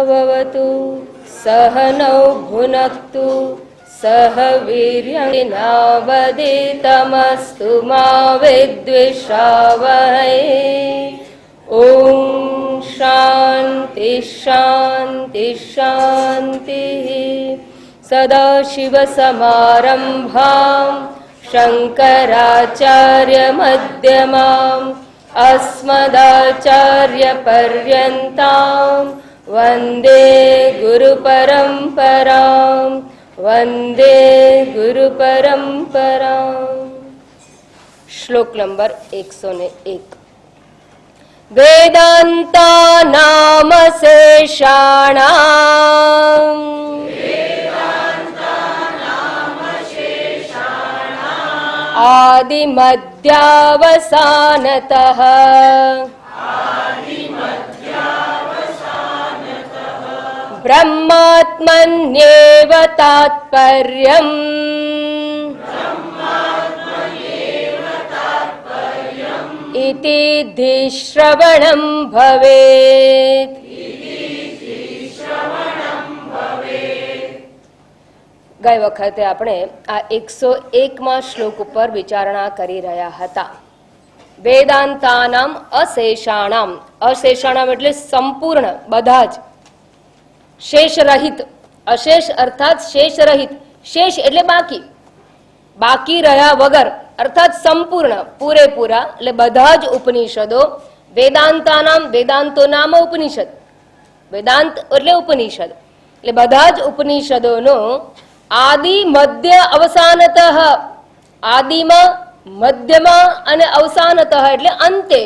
भवतु सहनौ भुनक्तु सह वीर्येणावधीतमस्तु मा विद्विषावहै। ॐ शान्ति शान्ति शान्तिः। सदाशिवसमारम्भां शङ्कराचार्यमध्यमाम् अस्मदाचार्यपर्यन्तां वन्दे गुरुपरम्परां वन्दे गुरुपरम्पराम्। श्लोक नंबर 101। वेदान्तानामशेषाणाम् आदिमध्यावसानतः ब्रह्मात्मन्येव तात्पर्यम् इति श्रवणं भवेत्। ગઈ વખતે આપણે આ 101માં શ્લોક ઉપર વિચારણા કરી રહ્યા હતા. વેદાંતાનામ અશેષાણામ, અશેષાણામ એટલે સંપૂર્ણ, બધા જ, શેષ રહિત, અશેષ અર્થાત શેષ રહિત, શેષ એટલે બાકી, બાકી રહ્યા વગર અર્થાત સંપૂર્ણ, પૂરેપૂરા, એટલે બધા જ ઉપનિષદો. વેદાંતાનામ, વેદાંતો નામ ઉપનિષદ, વેદાંત એટલે ઉપનિષદ, એટલે બધા જ ઉપનિષદોનો આદિ મધ્ય અવસાનતઃ, આદિમાં, મધ્યમાં અને અવસાનતઃ એટલે અંતે,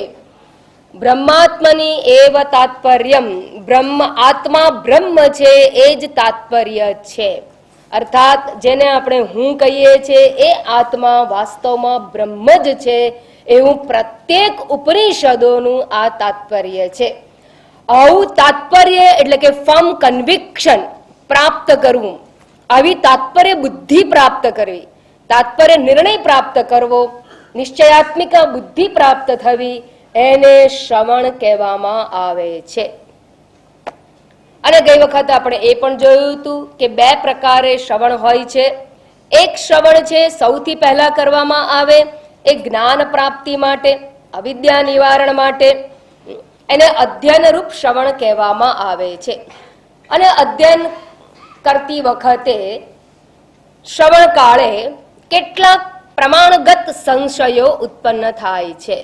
બ્રહ્માત્મની એવ તાત્પર્યમ, બ્રહ્મ, આત્મા બ્રહ્મ છે એ જ તાત્પર્ય છે. અર્થાત જેને આપણે હું કહીએ છીએ એ આત્મા વાસ્તવમાં બ્રહ્મ જ છે, એવું પ્રત્યેક ઉપનિષદોનું આ તાત્પર્ય છે. આવું તાત્પર્ય એટલે કે ફર્મ કન્વિક્શન પ્રાપ્ત કરવું, આવી તાત્પર્ય બુદ્ધિ પ્રાપ્ત કરવી, તાત્પર્ય નિર્ણય પ્રાપ્ત કરવો, નિશ્ચયાત્મિક બુદ્ધિ પ્રાપ્ત થવી, એને શ્રવણ કહેવામાં આવે છે. અને ગઈ વખત આપણે એ પણ જોયું હતું કે બે પ્રકારે શ્રવણ હોય છે. એક શ્રવણ છે સૌથી પહેલા કરવામાં આવે એ જ્ઞાન પ્રાપ્તિ માટે, અવિદ્યા નિવારણ માટે, એને અધ્યયન રૂપ શ્રવણ કહેવામાં આવે છે. અને અધ્યયન કરતી વખતે શ્રવણ કાળે કેટલાક પ્રમાણગત સંશયો ઉત્પન્ન થાય છે.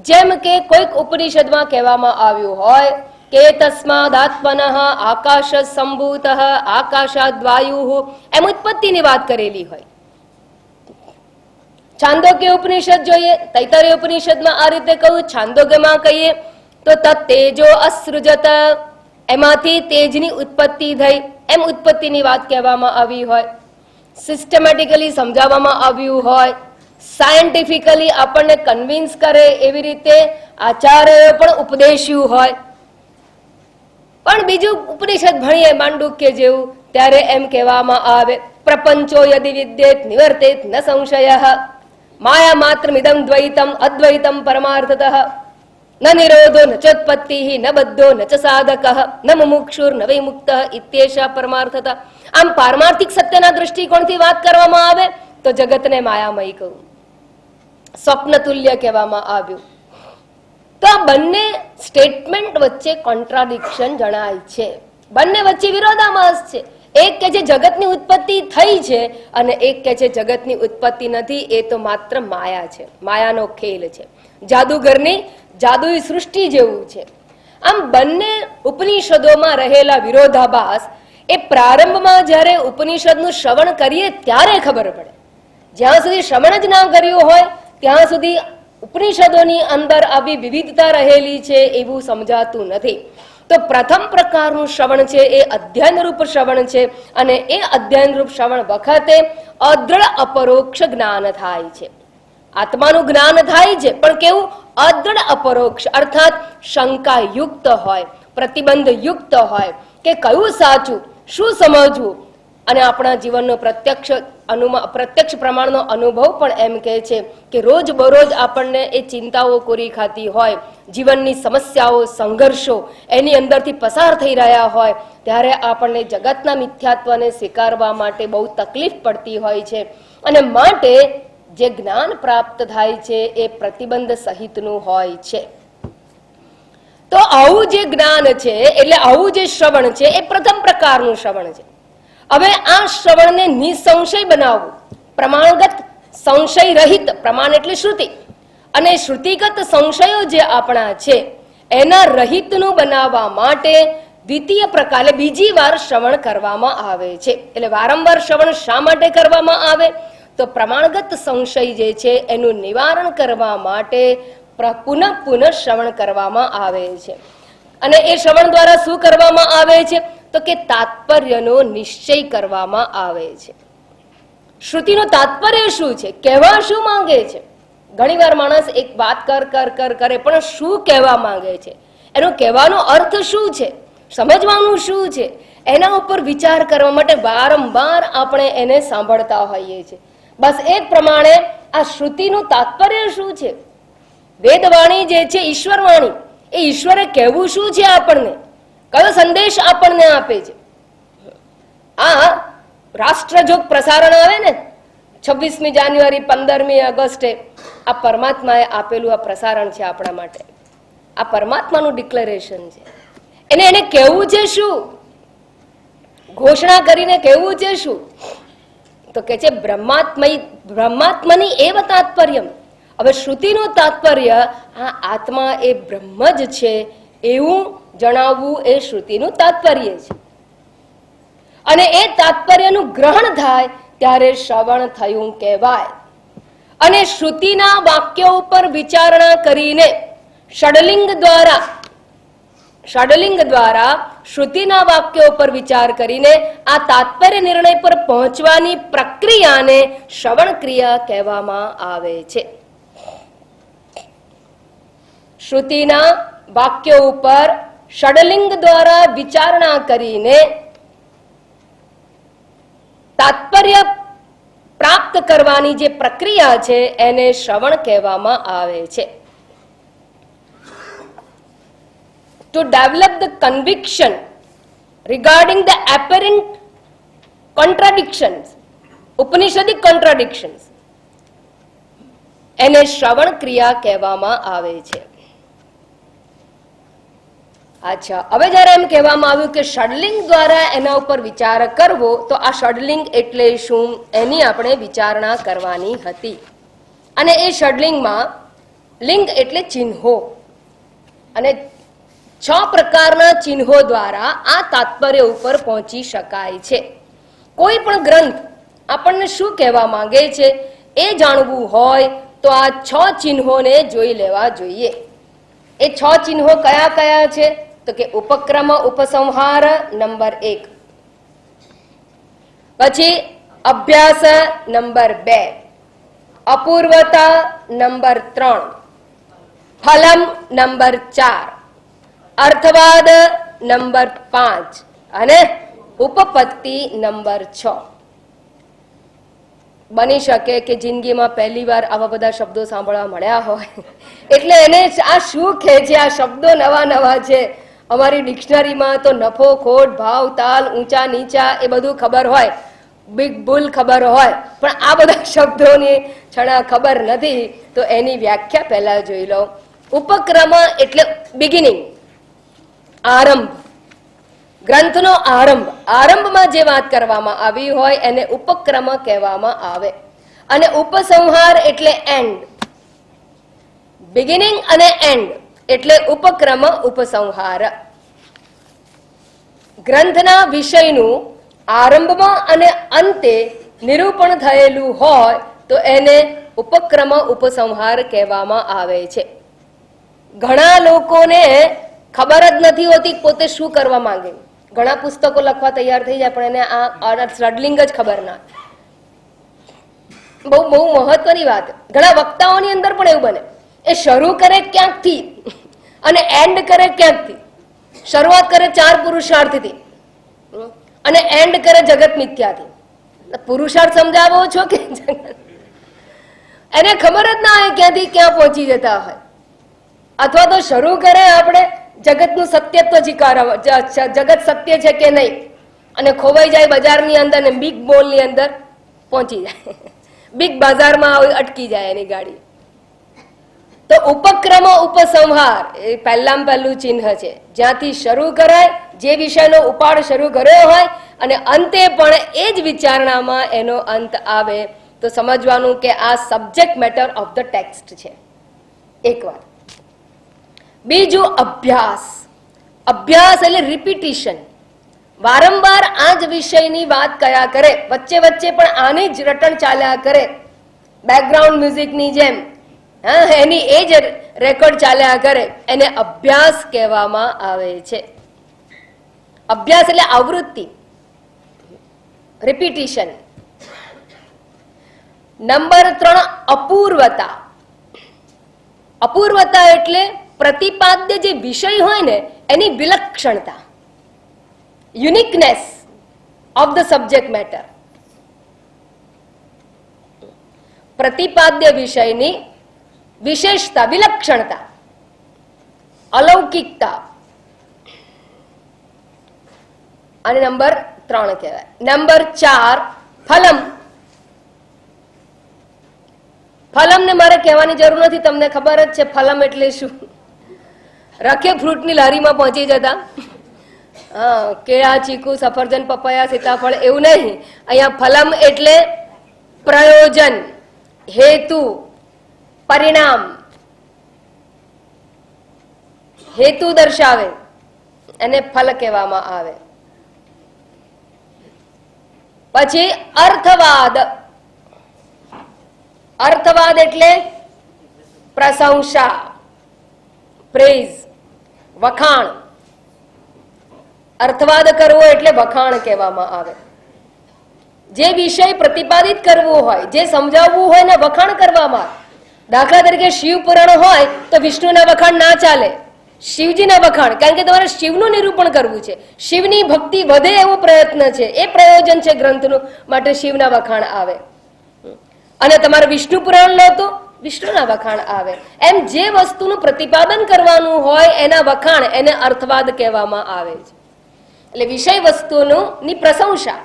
જેમ કે કોઈક ઉપનિષદમાં કહેવામાં આવ્યું હોય કે તસ્માદાત્મનઃ આકાશ સંભૂતઃ આકાશાદ વાયુઃ, એમ ઉત્પત્તિની વાત કરેલી હોય. છાંદોગ્ય ઉપનિષદ જોઈએ, તૈતરીય ઉપનિષદમાં આ રીતે કહ્યું, છાંદોગ્યમાં કહીએ તો તત્તેજો અસૃજત, એમાંથી તેજની ઉત્પત્તિ થઈ, એમ ઉત્પત્તિની વાત કહેવામાં આવી હોય. સિસ્ટમેટિકલી સમજાવવામાં આવ્યું હોય, સાયન્ટિફિકલી આપણને કન્વિન્સ કરે એવી રીતે આચાર્યોએ પણ ઉપદેશ્યું હોય. પણ બીજું ઉપનિષદ ભણીએ માંડુક્ય જેવું, ત્યારે એમ કહેવામાં આવે પ્રપંચો યદિ વિદ્યેત નિવર્તેત ન સંશયઃ, માયા માત્રમિદં દ્વૈતમ અદ્વૈતમ પરમાર્થતઃ, ન નિરોધો ન ચોત્પત્તિ ન બદ્ધો ન ચ સાધકઃ ન મુમુક્ષુર ન વિમુક્તઃ ઇત્યેષા પરમાર્થતઃ. આમ પારમાર્થિક સત્યના દૃષ્ટિકોણથી વાત કરવામાં આવે તો જગતને માયામય કહ્યું, સ્વપ્ન તુલ્ય કહેવામાં આવ્યું. તો આ બંને સ્ટેટમેન્ટ વચ્ચે કોન્ટ્રાડિક્શન જણાય છે, બંને વચ્ચે વિરોધાભાસ છે. એક કે છે જગતની ઉત્પત્તિ થઈ છે અને એક કે છે જગતની ઉત્પત્તિ નથી, એ તો માત્ર માયા છે, માયાનો ખેલ છે, જાદુગરની જાદુઈ સૃષ્ટિ જેવું છે. આમ બંને ઉપનિષદોમાં રહેલા વિરોધાભાસ એ પ્રારંભમાં જ્યારે ઉપનિષદનું શ્રવણ કરીએ ત્યારે ખબર પડે. જ્યાં સુધી શ્રવણ જ ના કર્યું હોય ત્યાં સુધી ઉપનિષદોની અંદર આવી વિવિધતા રહેલી છે એવું સમજાતું નથી. તો પ્રથમ પ્રકારનું શ્રવણ છે એ અધ્યયન રૂપ શ્રવણ છે, અને એ અધ્યયન રૂપ શ્રવણ વખતે અદ્રઢ અપરોક્ષ જ્ઞાન થાય છે. આત્માનું જ્ઞાન થાય છે, પણ કેવું? અદ્રઢ અપરોક્ષ, અર્થાત શંકા યુક્ત હોય, પ્રતિબંધ યુક્ત હોય કે કયું સાચું, શું સમજવું, અને આપણા જીવનનો પ્રત્યક્ષ પ્રત્યક્ષ પ્રમાણનો અનુભવ પણ એમ કહે છે કે રોજ બરોજ આપણને એ ચિંતાઓ કોરી ખાતી હોય, જીવનની સમસ્યાઓ, સંઘર્ષો એની અંદરથી પસાર થઈ રહ્યા હોય ત્યારે આપણને જગતના મિથ્યાત્વને સ્વીકારવા માટે બહુ તકલીફ પડતી હોય છે. અને માટે જે જ્ઞાન પ્રાપ્ત થાય છે એ પ્રતિબંધ સહિતનું હોય છે. તો આવું જે જ્ઞાન છે એટલે આવું જે શ્રવણ છે એ પ્રથમ પ્રકારનું શ્રવણ છે. હવે આ શ્રવણને નિસંશય બનાવવું, પ્રમાણગત સંશય રહિત, પ્રમાણ એટલે શ્રુતિ, અને શ્રુતિગત સંશયો જે આપણા છે એના રહિતનું બનાવવા માટે દ્વિતીય પ્રકારે બીજી વાર શ્રવણ કરવામાં આવે છે. એટલે વારંવાર શ્રવણ શા માટે કરવામાં આવે? તો પ્રમાણગત સંશય જે છે એનું નિવારણ કરવા માટે પુનઃ પુનઃ શ્રવણ કરવામાં આવે છે. અને એ શ્રવણ દ્વારા શું કરવામાં આવે છે? તો કે તાત્પર્યનો નિશ્ચય કરવામાં આવે છે. શ્રુતિનું તાત્પર્ય શું છે, કહેવા શું માંગે છે? ઘણીવાર માણસ એક વાત કરે પણ શું કહેવા માંગે છે, એનો કહેવાનો અર્થ શું છે, સમજવાનું શું છે, એના ઉપર વિચાર કરવા માટે વારંવાર આપણે એને સાંભળતા હોઈએ છીએ. બસ એ જ પ્રમાણે આ શ્રુતિનું તાત્પર્ય શું છે? વેદવાણી જે છે ઈશ્વર વાણી, એ ઈશ્વરે કહેવું શું છે, આપણને કયો સંદેશ આપણને આપે છે? આ રાષ્ટ્રજોગ પ્રસારણ આવે ને 26મી જાન્યુઆરી 15મી ઓગસ્ટે, આ પરમાત્માએ આપેલું આ પ્રસારણ છે આપણા માટે. આ પરમાત્માનું ડિક્લેરેશન છે. એને કહેવું છે શું? ઘોષણા કરીને કહેવું છે શું? તો કે છે બ્રહ્માત્મની એવ તાત્પર્યમ. હવે શ્રુતિનું તાત્પર્ય આ આત્મા એ બ્રહ્મ જ છે એવું જણાવવું એ શ્રુતિનું તાત્પર્ય છે. અને એ તાત્પર્યનું ગ્રહણ થાય ત્યારે શ્રવણ થયું કહેવાય. અને શ્રુતિના વાક્યો ઉપર વિચારણા કરીને ષડલિંગ દ્વારા શ્રુતિના વાક્યો ઉપર વિચાર કરીને આ તાત્પર્ય નિર્ણય પર પહોંચવાની પ્રક્રિયાને શ્રવણ ક્રિયા કહેવામાં આવે છે. શ્રુતિના વાક્યો ઉપર ષડલિંગ દ્વારા વિચારણા કરીને તાત્પર્ય પ્રાપ્ત કરવાની જે પ્રક્રિયા છે એને શ્રવણ કહેવામાં આવે છે. To develop the conviction regarding the apparent contradictions, Upanishadic contradictions, એને શ્રવણ ક્રિયા કહેવામાં આવે છે. અચ્છા, હવે જયારે એમ કહેવામાં આવ્યું કે ષડલિંગ દ્વારા એના ઉપર વિચાર કરવો, તો આ ષડલિંગ એટલે શું એની આપણે વિચારણા કરવાની હતી. અને એ ષડલિંગમાં લિંગ એટલે ચિહ્નો, અને 6 પ્રકારના ચિહ્નો દ્વારા આ તાત્પર્ય ઉપર પહોંચી શકાય છે. કોઈ પણ ગ્રંથ આપણને શું કહેવા માંગે છે એ જાણવું હોય તો આ 6 ચિહ્નોને જોઈ લેવા જોઈએ. એ 6 ચિહ્નો કયા કયા છે? તો કે ઉપક્રમ ઉપસંહાર નંબર 1, પછી અભ્યાસ નંબર 2, અપૂર્વતા નંબર 3, ફલમ નંબર 4, અર્થવાદ નંબર 5 અને ઉપપત્તિ નંબર 6. બની શકે કે જિંદગીમાં પહેલી વાર આવા બધા શબ્દો સાંભળવા મળ્યા હોય એટલે એને આ શું કહે છે, આ શબ્દો નવા નવા છે. અમારી ડિક્શનરીમાં તો નફો ખોટ, ભાવ તાલ, ઊંચા નીચા એ બધું ખબર હોય, બિગ બુલ ખબર હોય, પણ આ બધા શબ્દોની છણા ખબર નથી. તો એની વ્યાખ્યા પહેલા જોઈ લો. ઉપક્રમ એટલે બિગિનિંગ, આરંભ, ગ્રંથનો આરંભ. આરંભમાં જે વાત કરવામાં આવી હોય એને ઉપક્રમ કહેવામાં આવે. અને ઉપસંહાર એટલે એન્ડ. બિગિનિંગ અને એન્ડ એટલે ઉપક્રમ ઉપસંહાર. ગ્રંથના વિષયનું આરંભમાં અને અંતે નિરૂપણ થયેલું હોય તો એને ઉપક્રમ ઉપસંહાર કહેવામાં આવે છે. ઘણા લોકોને ખબર જ નથી હોતી પોતે શું કરવા માંગે. ઘણા પુસ્તકો લખવા તૈયાર થઈ જાય પણ એને આ ષડલિંગ જ ખબર ના. બહુ બહુ મહત્વની વાત. ઘણા વક્તાઓની અંદર પણ એવું બને, એ શરૂ કરે ક્યાંકથી અને એન્ડ કરે ક્યાંકથી. શરૂઆત કરે 4 પુરુષાર્થથી અને એન્ડ કરે જગત મિથ્યાથી. પુરુષાર્થ સમજાવો છો કે એને ખબર જ ના હોય ક્યાંથી ક્યાં પહોંચી જતા હોય, અથવા તો શરૂ કરે આપણે જગતનું સત્યત્વ સ્વીકારવા, જગત સત્ય છે કે નહીં, અને ખોવાઈ જાય બજારની અંદર ને બિગ મોલની અંદર પહોંચી જાય, બિગ બજારમાં અટકી જાય એની ગાડી. તો ઉપક્રમો ઉપસંહાર એ પહેલામાં પહેલું ચિહ્ન છે, જ્યાંથી શરૂ કરાય, જે વિષયનો ઉપાડ શરૂ કર્યો હોય અને અંતે પણ એ જ વિચારણામાં એનો અંત આવે, તો સમજવાનું કે આ subject matter of the text છે. એક વાત. બીજું અભ્યાસ. અભ્યાસ એટલે રિપીટિશન, વારંવાર આ જ વિષયની વાત કયા કરે, વચ્ચે વચ્ચે પણ આની જ રટણ ચાલ્યા કરે, બેકગ્રાઉન્ડ મ્યુઝિકની જેમ એની એ જ રેકોર્ડ ચાલ્યા કરે, એને અભ્યાસ કહેવામાં આવે છે. અભ્યાસ એટલે આવૃત્તિ, રિપીટિશન. નંબર 3 અપૂર્વતા. અપૂર્વતા એટલે પ્રતિપાદ્ય જે વિષય હોય ને એની વિલક્ષણતા, uniqueness of the subject matter. પ્રતિપાદ્ય વિષયની વિશેષતા, વિલક્ષણતા, અલૌકિકતા. અને નંબર 3 કહેવાય. નંબર 4 ફલમ. ફલમ ને મારે કહેવાની જરૂર નથી, તમને ખબર જ છે ફલમ એટલે શું. રખે ફ્રૂટની લારીમાં પહોંચી જતા, કેળા, ચીકુ, સફરજન, પપૈયા, સીતાફળ એવું નહીં. અહીંયા ફલમ એટલે પ્રયોજન, હેતુ, પરિણામ, હેતુ દર્શાવે એને ફલ કહેવામાં આવે. પછી અર્થવાદ. અર્થવાદ એટલે પ્રશંસા, પ્રેઝ, વખાણ. અર્થવાદ કરવો એટલે વખાણ કહેવામાં આવે. જે વિષય પ્રતિપાદિત કરવો હોય, જે સમજાવવું હોય ને વખાણ કરવામાં આવે. દાખલા તરીકે શિવ પુરાણ હોય તો વિષ્ણુના વખાણ ના ચાલે, શિવજીના વખાણ, કારણ કે તમારે શિવનું નિરૂપણ કરવું છે, શિવની ભક્તિ વધે એવો પ્રયત્ન છે, એ પ્રયોજન છે ગ્રંથનું, માટે શિવના વખાણ આવે. અને તમારે વિષ્ણુ પુરાણ લો તો વિષ્ણુના વખાણ આવે. એમ જે વસ્તુનું પ્રતિપાદન કરવાનું હોય એના વખાણ, એને અર્થવાદ કહેવામાં આવે છે. એટલે વિષય વસ્તુની પ્રશંસા,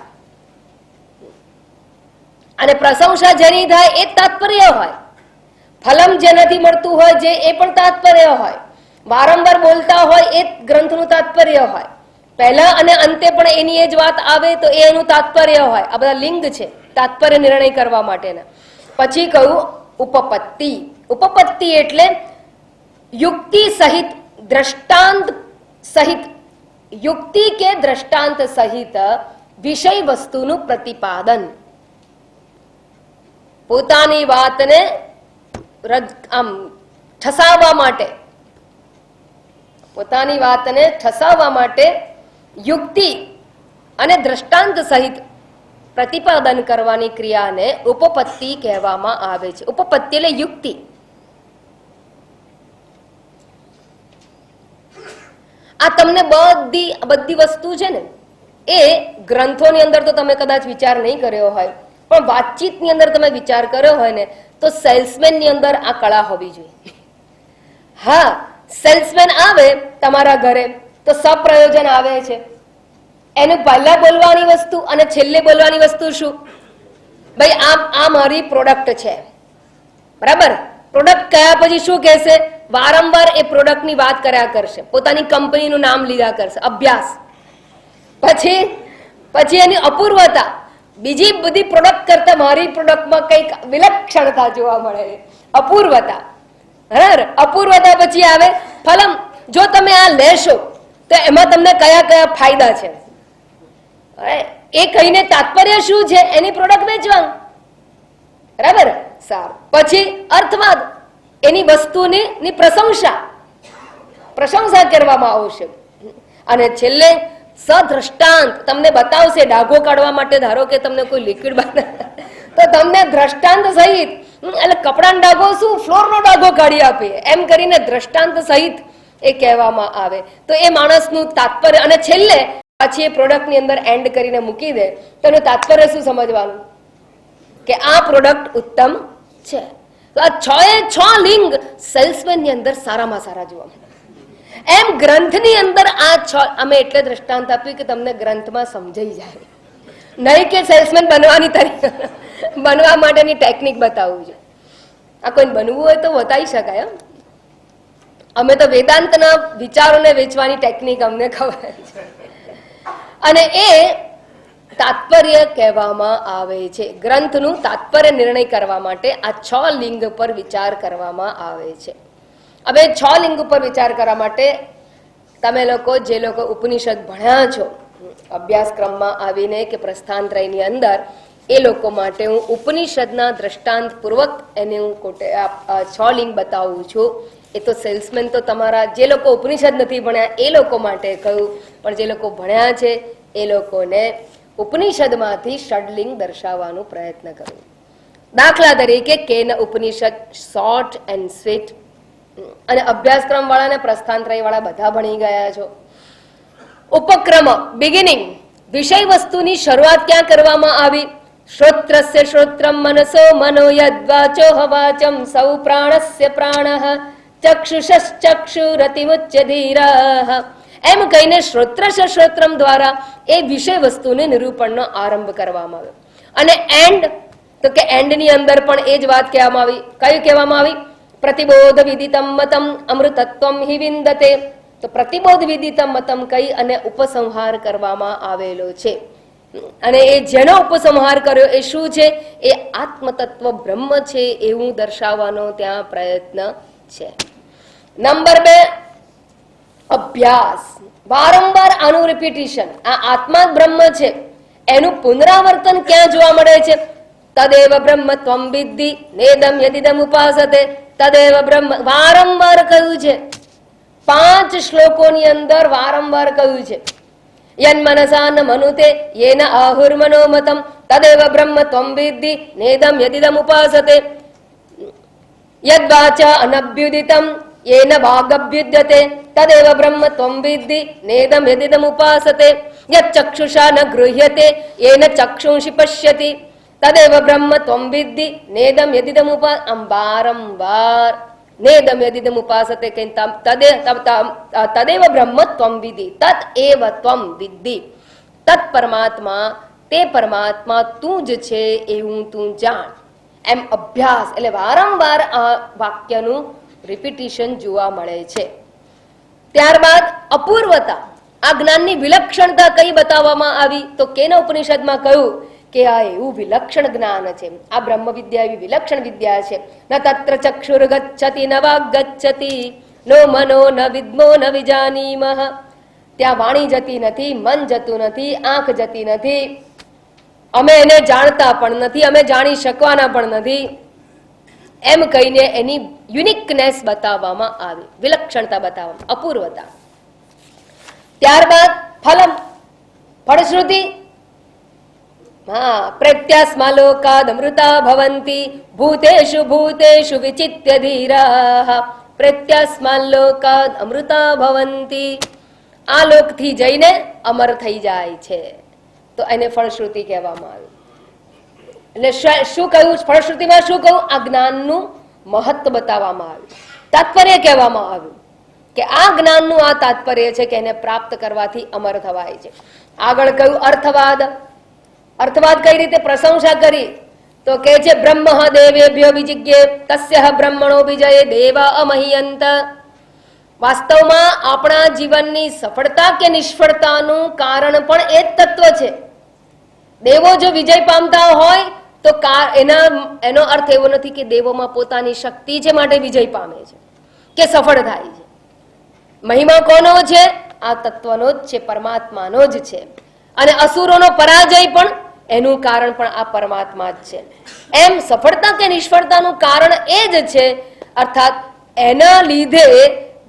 અને પ્રશંસા જેની થાય એ તાત્પર્ય હોય. ફલમ જેનાથી મળતું હોય જે, એ પણ તાત્પર્ય હોય. વારંવાર બોલતા હોય એ ગ્રંથનું તાત્પર્ય હોય. પહેલા અને અંતે પણ એની એ જ વાત આવે તો એ એનું તાત્પર્ય હોય. આ બધા લિંગ છે તાત્પર્ય નિર્ણય કરવા માટેના. પછી કહ્યું ઉપપત્તિ. ઉપપત્તિ એટલે યુક્તિ સહિત, દ્રષ્ટાંત સહિત, યુક્તિ કે દ્રષ્ટાંત સહિત વિષય વસ્તુનું પ્રતિપાદન. પોતાની વાતને આમ ઠસાવવા માટે, પોતાની વાતને ઠસાવવા માટે યુક્તિ અને દ્રષ્ટાંત સહિત પ્રતિપાદન કરવાની ક્રિયાને ઉપપત્તિ કહેવામાં આવે છે. ઉપપત્તિ એટલે યુક્તિ. આ તમને બધી વસ્તુ છે ને એ ગ્રંથોની અંદર તો તમે કદાચ વિચાર નહીં કર્યો હોય, પણ વાતચીતની અંદર તમે વિચાર કર્યો હોય ને તો સેલ્સમેન ની અંદર આ કળા હોવી જોઈએ. હા, સેલ્સમેન આવે તમારા ઘરે તો સપ્રયોજન આવે છે. એનું પહેલા બોલવાની વસ્તુ અને છેલ્લે બોલવાની વસ્તુ શું? ભાઈ આ મારી પ્રોડક્ટ છે, બરાબર. પ્રોડક્ટ કયા પછી શું કહેશે? વારંવાર એ પ્રોડક્ટની વાત કર્યા કરશે, પોતાની કંપનીનું નામ લીધા કરશે. અભ્યાસ. પછી એની અપૂર્વતા, બીજી બધી પ્રોડક્ટ કરતા મારી પ્રોડક્ટમાં કંઈક વિલક્ષણતા જોવા મળે, અપૂર્વતા. બરાબર. અપૂર્વતા પછી આવે ફલમ. જો તમે આ લેશો તો એમાં તમને કયા કયા ફાયદા છે, એ કહીને તાત્પર્ય શું છે? એની પ્રોડક્ટ વેચવાનું. બરાબર. સારું. પછી અર્થવાદ, એની વસ્તુની પ્રશંસા કરવામાં આવશે. અને છેલ્લે સદ્રષ્ટાંત, તમને બતાવશે ડાઘો કાઢવા માટે. ધારો કે તમને કોઈ લિક્વિડ તો તમને દ્રષ્ટાંત સહિત, એટલે કપડાનો ડાઘો શું, ફ્લોરનો ડાઘો કાઢી આપે, એમ કરીને દ્રષ્ટાંત સહિત એ કહેવામાં આવે. તો એ માણસનું તાત્પર્ય. અને છેલ્લે પાછી એ પ્રોડક્ટની અંદર એન્ડ કરીને મૂકી દે તો એનું તાત્પર્ય શું સમજવાનું કે આ પ્રોડક્ટ ઉત્તમ છે. તો આ 6 લિંગ સેલ્સમેનની અંદર સારામાં સારા જોવા મળે. એમ ગ્રંથની અંદર આ 6 અમે એટલે દ્રષ્ટાંત આપ્યું કે તમને ગ્રંથમાં સમજાઈ જાય, નહીં કે સેલ્સમેન બનવાની બનવા માટેની ટેકનિક બતાવવું છે. આ કોઈ બનવું હોય તો બતાવી શકાય. અમે તો વેદાંતના વિચારોને વેચવાની ટેકનિક અમને ખબર છે, અને એ તાત્પર્ય કહેવામાં આવે છે. ગ્રંથનું તાત્પર્ય નિર્ણય કરવા માટે આ 6 લિંગ પર વિચાર કરવામાં આવે છે. હવે 6 લિંગ ઉપર વિચાર કરવા માટે તમે લોકો જે લોકો ઉપનિષદ ભણ્યા છો અભ્યાસક્રમમાં આવીને કે પ્રસ્થાનત્રયની અંદર, એ લોકો માટે હું ઉપનિષદના દ્રષ્ટાંત પૂર્વક એને હું 6 લિંગ બતાવું છું. એ તો સેલ્સમેન તો તમારા જે લોકો ઉપનિષદ નથી ભણ્યા એ લોકો માટે કહ્યું, પણ જે લોકો ભણ્યા છે એ લોકોને ઉપનિષદમાંથી ષડલિંગ દર્શાવવાનો પ્રયત્ન કર્યો. દાખલા તરીકે can Upanishad short and sweet, અને અભ્યાસક્રમ વાળા ને પ્રસ્થાનત્રય વાળા બધા ભણી ગયા છો. ઉપક્રમ બિગિનિંગ, વિષય વસ્તુની શરૂઆત ક્યાં કરવામાં આવી? શ્રોત્રસ્ય શ્રોત્રમ મનસો મનો યદ્વાચો હવાચમ સૌ પ્રાણસ્ય પ્રાણઃ ચક્ષુષશ્ચક્ષુરતિમુચ્ય ધીરઃ. એમ કહીને શ્રોત્રમ દ્વારા એ વિષય વસ્તુને નિરૂપણનો આરંભ કરવામાં આવ્યો. અને એન્ડ, તો કે એન્ડની અંદર પણ એ જ વાત કહેવામાં આવી. કયું કહેવામાં આવી? પ્રતિબોધ વિદિતમ મતમ અમૃતત્વમ હિ વિંદતે. તો પ્રતિબોધ વિદિતમ મતમ કહી અને ઉપસંહાર કરવામાં આવેલો છે. અને એ જેનો ઉપસંહાર કર્યો એ શું છે? એ આત્મતત્વ બ્રહ્મ છે એવું દર્શાવવાનો ત્યાં પ્રયત્ન છે. નંબર 2, અભ્યાસ. વારંવાર આનું રિપીટિશન. આ આત્મા બ્રહ્મ છે એનું પુનરાવર્તન ક્યાં જોવા મળે છે? તદેવ બ્રહ્મ ત્વમ વિદ્ધિ નેદમ યદિદમ ઉપાસતે. તદેવ બ્રહ્મ વારંવાર કહ્યું છે. 5 શ્લોકોની અંદર વારંવાર કહ્યું છે. યન મનસા ન મનુતે યેન આહુર્મનો મતમ તદેવ બ્રહ્મ ત્વમ વિદ્ધિ નેદમ યદિદમ ઉપાસતે. યદ્વાચા અનભ્યુદિતમ યેન વાગભ્યુદ્યતે તદેવ બ્રહ્મ ત્વમ વિદ્ધિ નેદમ યદિદમ ઉપાસતે. યચ્ચક્ષુષા ન ગૃહ્યતે યેન ચક્ષુંષિ પશ્યતિ તદેવ બ્રહ્મ ત્વમ વિદ્ધિ નેદમ યદિદમ વારંવાર નેદમ યદિદમ ઉપાસતે કે તદેવ બ્રહ્મ ત્વમ વિદ્ધિ તત એવ ત્વમ વિદ્ધિ. તત પરમાત્મા, તે પરમાત્મા તું જ છે એવું તું જાણ. એમ અભ્યાસ એટલે વારંવાર આ વાક્યનું રિપીટિશન જોવા મળે છે. ત્યારબાદ અપૂર્વતા, આ જ્ઞાનની વિલક્ષણતા કઈ બતાવવામાં આવી? તો કેના ઉપનિષદમાં કહ્યું કે આ એવું વિલક્ષણ જ્ઞાન છે, આ બ્રહ્મ વિદ્યા એવી વિલક્ષણ વિદ્યા છે. ન તત્ર ચક્ષુર ગચ્છતિ ન વાગ ગચ્છતિ નો મનો ન વિદ્મો ન વિજાનીમઃ. ત્યાં વાણી જતી નથી, મન જતું નથી, આંખ જતી નથી, અમે એને જાણતા પણ નથી, અમે જાણી શકવાના પણ નથી. એમ કહીને એની યુનિકનેસ બતાવવામાં આવી, વિલક્ષણતા બતાવવામાં, અપૂર્વતા. ત્યારબાદ ફલમ, ફળશ્રુતિ. પ્રત્યાસ્માલોકાદ અમૃતા ભવંતિ ભૂતેષુ ભૂતેષુ વિચિત્ય ધીરાઃ. પ્રત્યાસ્માલોકાદ અમૃતા ભવંતિ, આ લોકથી જઈને અમર થઈ જાય છે, તો એને ફળશ્રુતિ કહેવામાં આવ્યું. એટલે શું કહ્યું ફળશ્રુતિમાં? શું કહ્યું? આ જ્ઞાનનું મહત્વ બતાવવામાં આવ્યું, તાત્પર્ય કહેવામાં આવ્યું કે આ જ્ઞાનનું આ તાત્પર્ય છે કે એને પ્રાપ્ત કરવાથી અમર થવાય છે. આગળ કહ્યું અર્થવાદ. અર્થવાદ કઈ રીતે? પ્રશંસા કરી તો કે છે બ્રહ્મ દેવેભ્યો વિજિજ્ઞે તસ્ય બ્રહ્મણો વિજયે દેવા અમહિયંત. વાસ્તવમાં આપણા જીવનની સફળતા કે નિષ્ફળતાનું કારણ પણ એ જ તત્વ છે. દેવો જો વિજય પામતા હોય તો એનો અર્થ એવો નથી કે દેવોમાં પોતાની શક્તિ છે માટે વિજય પામે છે કે સફળ થાય છે. મહિમા કોનો છે? આ તત્વનો જ છે, પરમાત્માનો જ છે. અને અસુરોનો પરાજય પણ એનું કારણ પણ આ પરમાત્મા જ છે. એમ સફળતા કે નિષ્ફળતાનું કારણ એ જ છે, અર્થાત એના લીધે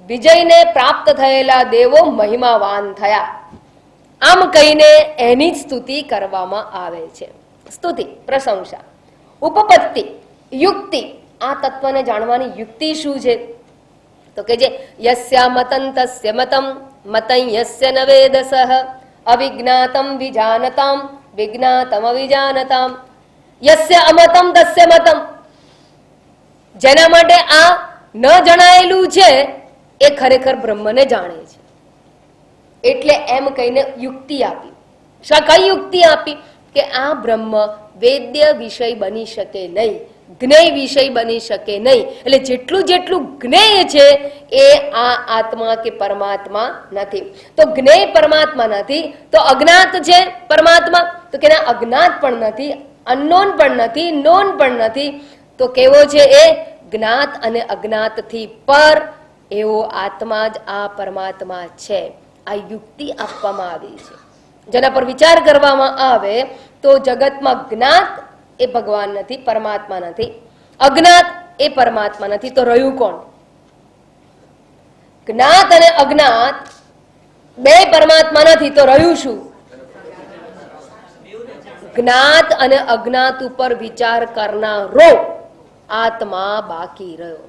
વિજયને પ્રાપ્ત થયેલા દેવો મહિમાવાન થયા. આમ કહીને એની જ સ્તુતિ કરવામાં આવે છે. સ્તુતિ, પ્રશંસા. ઉપપત્તિ, યુક્તિ. આ તત્વને જાણવાની યુક્તિ શું છે? તો કે જે યસ્યા મતં તસ્ય મતં મતં યસ્ય ન વેદસઃ અવિજ્ઞાતમ વિજાનતામ વિજ્ઞાતમ અવિજાનતામ યસ્ય અમતમ તસ્ય મતમ. જેના માટે આ ન જણાયેલું છે એ ખરેખર બ્રહ્મને જાણે છે. એટલે એમ કહીને યુક્તિ આપી. કઈ યુક્તિ આપી? કે આ બ્રહ્મ વેદ્ય વિષય બની શકે નહીં, જ્ઞેય વિષય બની શકે નહીં. એટલે જેટલું જેટલું જ્ઞેય છે એ આ આત્મા કે પરમાત્મા નથી. તો જ્ઞેય પરમાત્મા નથી તો અજ્ઞાત છે પરમાત્મા, તો કે અજ્ઞાત પણ નથી, અનનોન પણ નથી, નોન પણ નથી. તો કેવો છે એ? જ્ઞાત અને અજ્ઞાતથી પર એવો આત્મા જ આ પરમાત્મા છે. આ યુક્તિ આપવામાં આવી છે, જેના પર વિચાર કરવામાં આવે તો જગતમાં જ્ઞાત એ ભગવાન નથી, પરમાત્મા નથી, અજ્ઞાત એ પરમાત્મા નથી. તો રહ્યું કોણ? જ્ઞાત અને અજ્ઞાત બે પરમાત્મા નથી તો રહ્યું શું? જ્ઞાત અને અજ્ઞાત ઉપર વિચાર કરનારો આત્મા બાકી રહ્યો.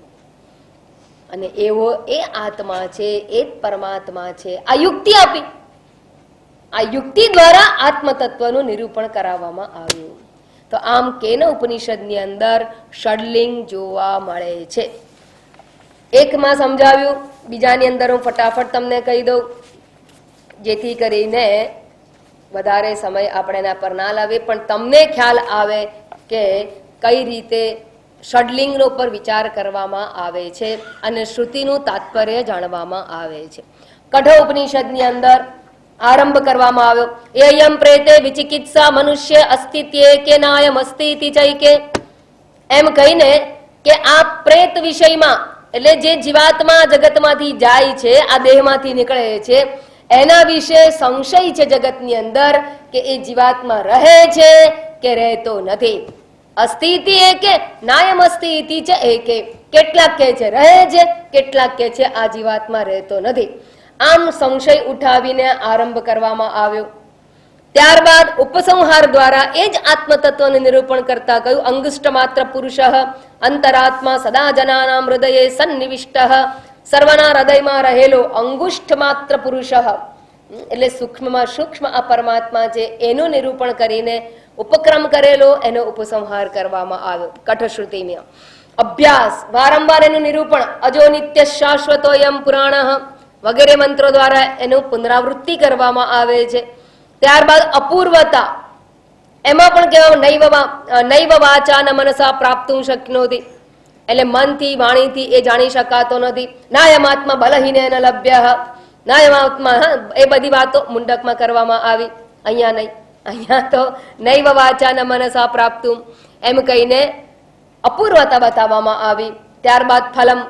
અને એવો એ આત્મા છે, એ જ પરમાત્મા છે. આ યુક્તિ આપી. આ યુક્તિ દ્વારા આત્મતત્વનું નિરૂપણ કરાવવામાં આવ્યું. તો આમ કેન ઉપનિષદની અંદર ષડલિંગ જોવા મળે છે. એકમાં સમજાવ્યું, બીજાની અંદર હું ફટાફટ તમને કહી દઉં, જેથી કરીને વધારે સમય આપણે એના પર ના લાવીએ, પણ તમને ખ્યાલ આવે કે કઈ રીતે ષડલિંગનો પર વિચાર કરવામાં આવે છે અને શ્રુતિનું તાત્પર્ય જાણવામાં આવે છે. કઠો ઉપનિષદની અંદર આરંભ કરવામાં આવ્યો, એયમ પ્રેતે વિચિકિત્સા મનુષ્ય અસ્તિત્ય કે નાયમ અસ્તિતિ ચૈકે. એમ કહીને કે આ પ્રેત વિષયમાં, એટલે જે જીવાત્મા જગતમાંથી જાય છે, આ દેહમાંથી નીકળે છે, એના વિશે સંશય છે જગતની અંદર કે એ જીવાત્મા રહે છે કે રહેતો નથી. અસ્તિતિ એકે નાયમ અસ્તિતિ છે એકે. કેટલાક કહે છે રહે છે, કેટલાક કહે છે આ જીવાત્મા રહેતો નથી. આમ સંશય ઉઠાવીને આરંભ કરવામાં આવ્યો. ત્યારબાદ ઉપસંહાર દ્વારા એ જ આત્મતત્વનું નિરૂપણ કરતા કહ્યું, અંગુષ્ઠ માત્ર પુરુષ અંતરાત્મા સદા જનાનામ હૃદયે સન્નિવિષ્ટ. સર્વના હૃદયમાં રહેલો અંગુષ્ઠ માત્ર પુરુષ, એટલે સૂક્ષ્મમાં સૂક્ષ્મ આ પરમાત્મા છે, એનું નિરૂપણ કરીને ઉપક્રમ કરેલો, એનો ઉપસંહાર કરવામાં આવ્યો. કઠશ્રુતિમાં અભ્યાસ વારંવાર એનું નિરૂપણ, અજો નિત્ય શાશ્વતોયમ પુરાણ વગેરે મંત્રો દ્વારા એનું પુનરાવૃત્તિ કરવામાં આવે છે. ત્યારબાદ અપૂર્વતા, એમાં પણ કહેવામાં નૈવ વાચા ન મનસા પ્રાપ્તું શક્નોતિ, એટલે મનથી વાણીથી એ જાણી શકાતો નથી. નાયમાત્મા બલહીને ન લભ્ય, નાયમાત્મા, એ બધી વાતો મુંડકમાં કરવામાં આવી. અહીંયા નહીં, અહીંયા તો નૈવ વાચા ન મનસા પ્રાપ્તું એમ કહીને અપૂર્વતા બતાવવામાં આવી. ત્યારબાદ ફલમ,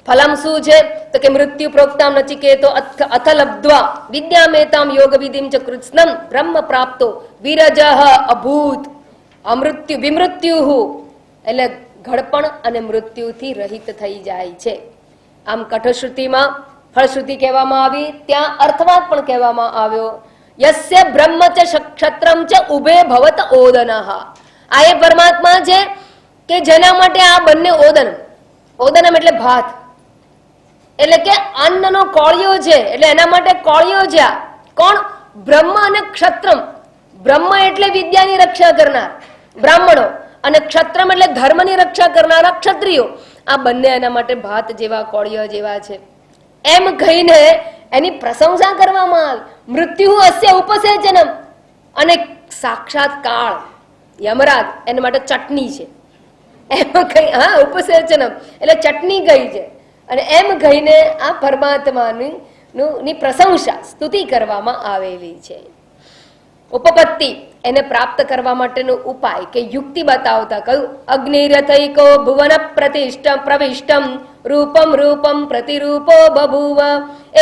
ફલમ શું છે? તો કે મૃત્યુ પ્રોક્તામ નચિકેતો અથ લબ્ધ્વા વિદ્યામેતામ યોગ વિધિમ ચ કૃત્સ્નમ બ્રહ્મ પ્રાપ્તો વિરજઃ અભૂત અમૃત્યુ વિમૃત્યુ, એટલે ઘડપણ અને મૃત્યુથી રહિત થઈ જાય છે. આમ કઠશ્રુતિમાં ફળશ્રુતિ કહેવામાં આવી, ત્યાં અર્થવાદ પણ કહેવામાં આવ્યો. યસ્ય બ્રહ્મ ચ ક્ષત્રમ ચ ઉભે ભવત ઓદનઃ. આ એ પરમાત્મા છે કે જેના માટે આ બંને ઓદન, ઓદનમ એટલે ભાત, એટલે કે અન્નનો કોળિયો છે, એટલે એના માટે કોળિયો છે. આ કોણ? બ્રહ્મ અને ક્ષત્રમ. બ્રહ્મ એટલે વિદ્યાની રક્ષા કરનાર બ્રાહ્મણો, અને ક્ષત્રમ એટલે ધર્મની રક્ષા કરનારા ક્ષત્રિયો. આ બંને એના માટે ભાત જેવા, કોળિયો જેવા છે. એમ કહીને એની પ્રશંસા કરવામાં આવી. મૃત્યુ અસ્ય ઉપસેચનમ, અને સાક્ષાત કાળ યમરાજ એના માટે ચટણી છે. એમ કઈ, હા, ઉપસેચનમ એટલે ચટણી ગઈ છે. અને એમ કહીને આ પરમાત્માની પ્રશંસા, સ્તુતિ કરવામાં આવેલી છે. ઉપપત્તિ, એને પ્રાપ્ત કરવા માટેનો ઉપાય કે યુક્તિ બતાવતા કહ્યું, અગ્નિરથૈકો ભુવન પ્રતિષ્ઠ પ્રવિષ્ટમ રૂપમ રૂપમ પ્રતિરૂપો બભૂવ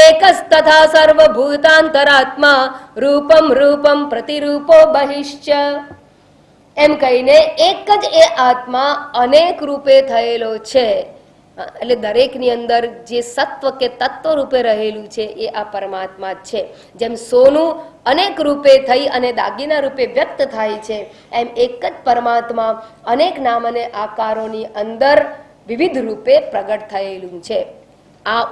એકસ્તથા સર્વભૂતાંતરાત્મા રૂપમ રૂપમ પ્રતિરૂપો બહિશ્ચ. એમ કહીને એક જ એ આત્મા અનેક રૂપે થયેલો છે. એટલે દરેકની અંદર જે સત્વ કે તત્વ રૂપે રહેલું છે એ આ પરમાત્મા જ છે. જેમ સોનું અનેક રૂપે થઈ અને દાગીના રૂપે વ્યક્ત થાય છે, એમ એક જ પરમાત્મા અનેક નામ અને આકારોની અંદર વિવિધ રૂપે પ્રગટ થયેલું છે. આ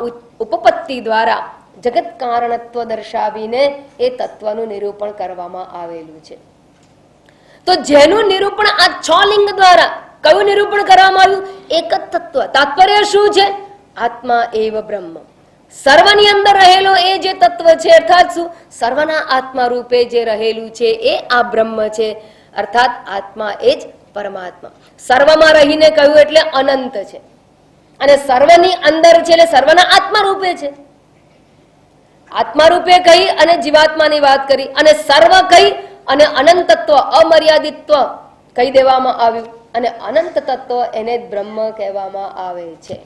ઉપપત્તિ દ્વારા જગત કારણત્વ દર્શાવીને એ તત્વનું નિરૂપણ કરવામાં આવેલું છે. તો જેનું નિરૂપણ આ 6 લિંગ દ્વારા કયું નિરૂપણ કરવામાં આવ્યું? એક જ તત્વ. તાત્પર્ય શું છે? આત્મા એવ બ્રહ્મ. સર્વની અંદર રહેલો એ જે તત્વ છે, અર્થાત શું? સર્વના આત્મા રૂપે જે રહેલું છે એ આ બ્રહ્મ છે, અર્થાત આત્મા એ જ પરમાત્મા. સર્વમાં રહીને કહ્યું એટલે અનંત છે, અને સર્વની અંદર છે એટલે સર્વના આત્મા રૂપે છે. આત્મા રૂપે કહી અને જીવાત્માની વાત કરી, અને સર્વ કહી અને અનંતત્વ અમર્યાદિત્વ કહી દેવામાં આવ્યું, અને અનંત તત્વ એને જ બ્રહ્મ કહેવામાં આવે છે.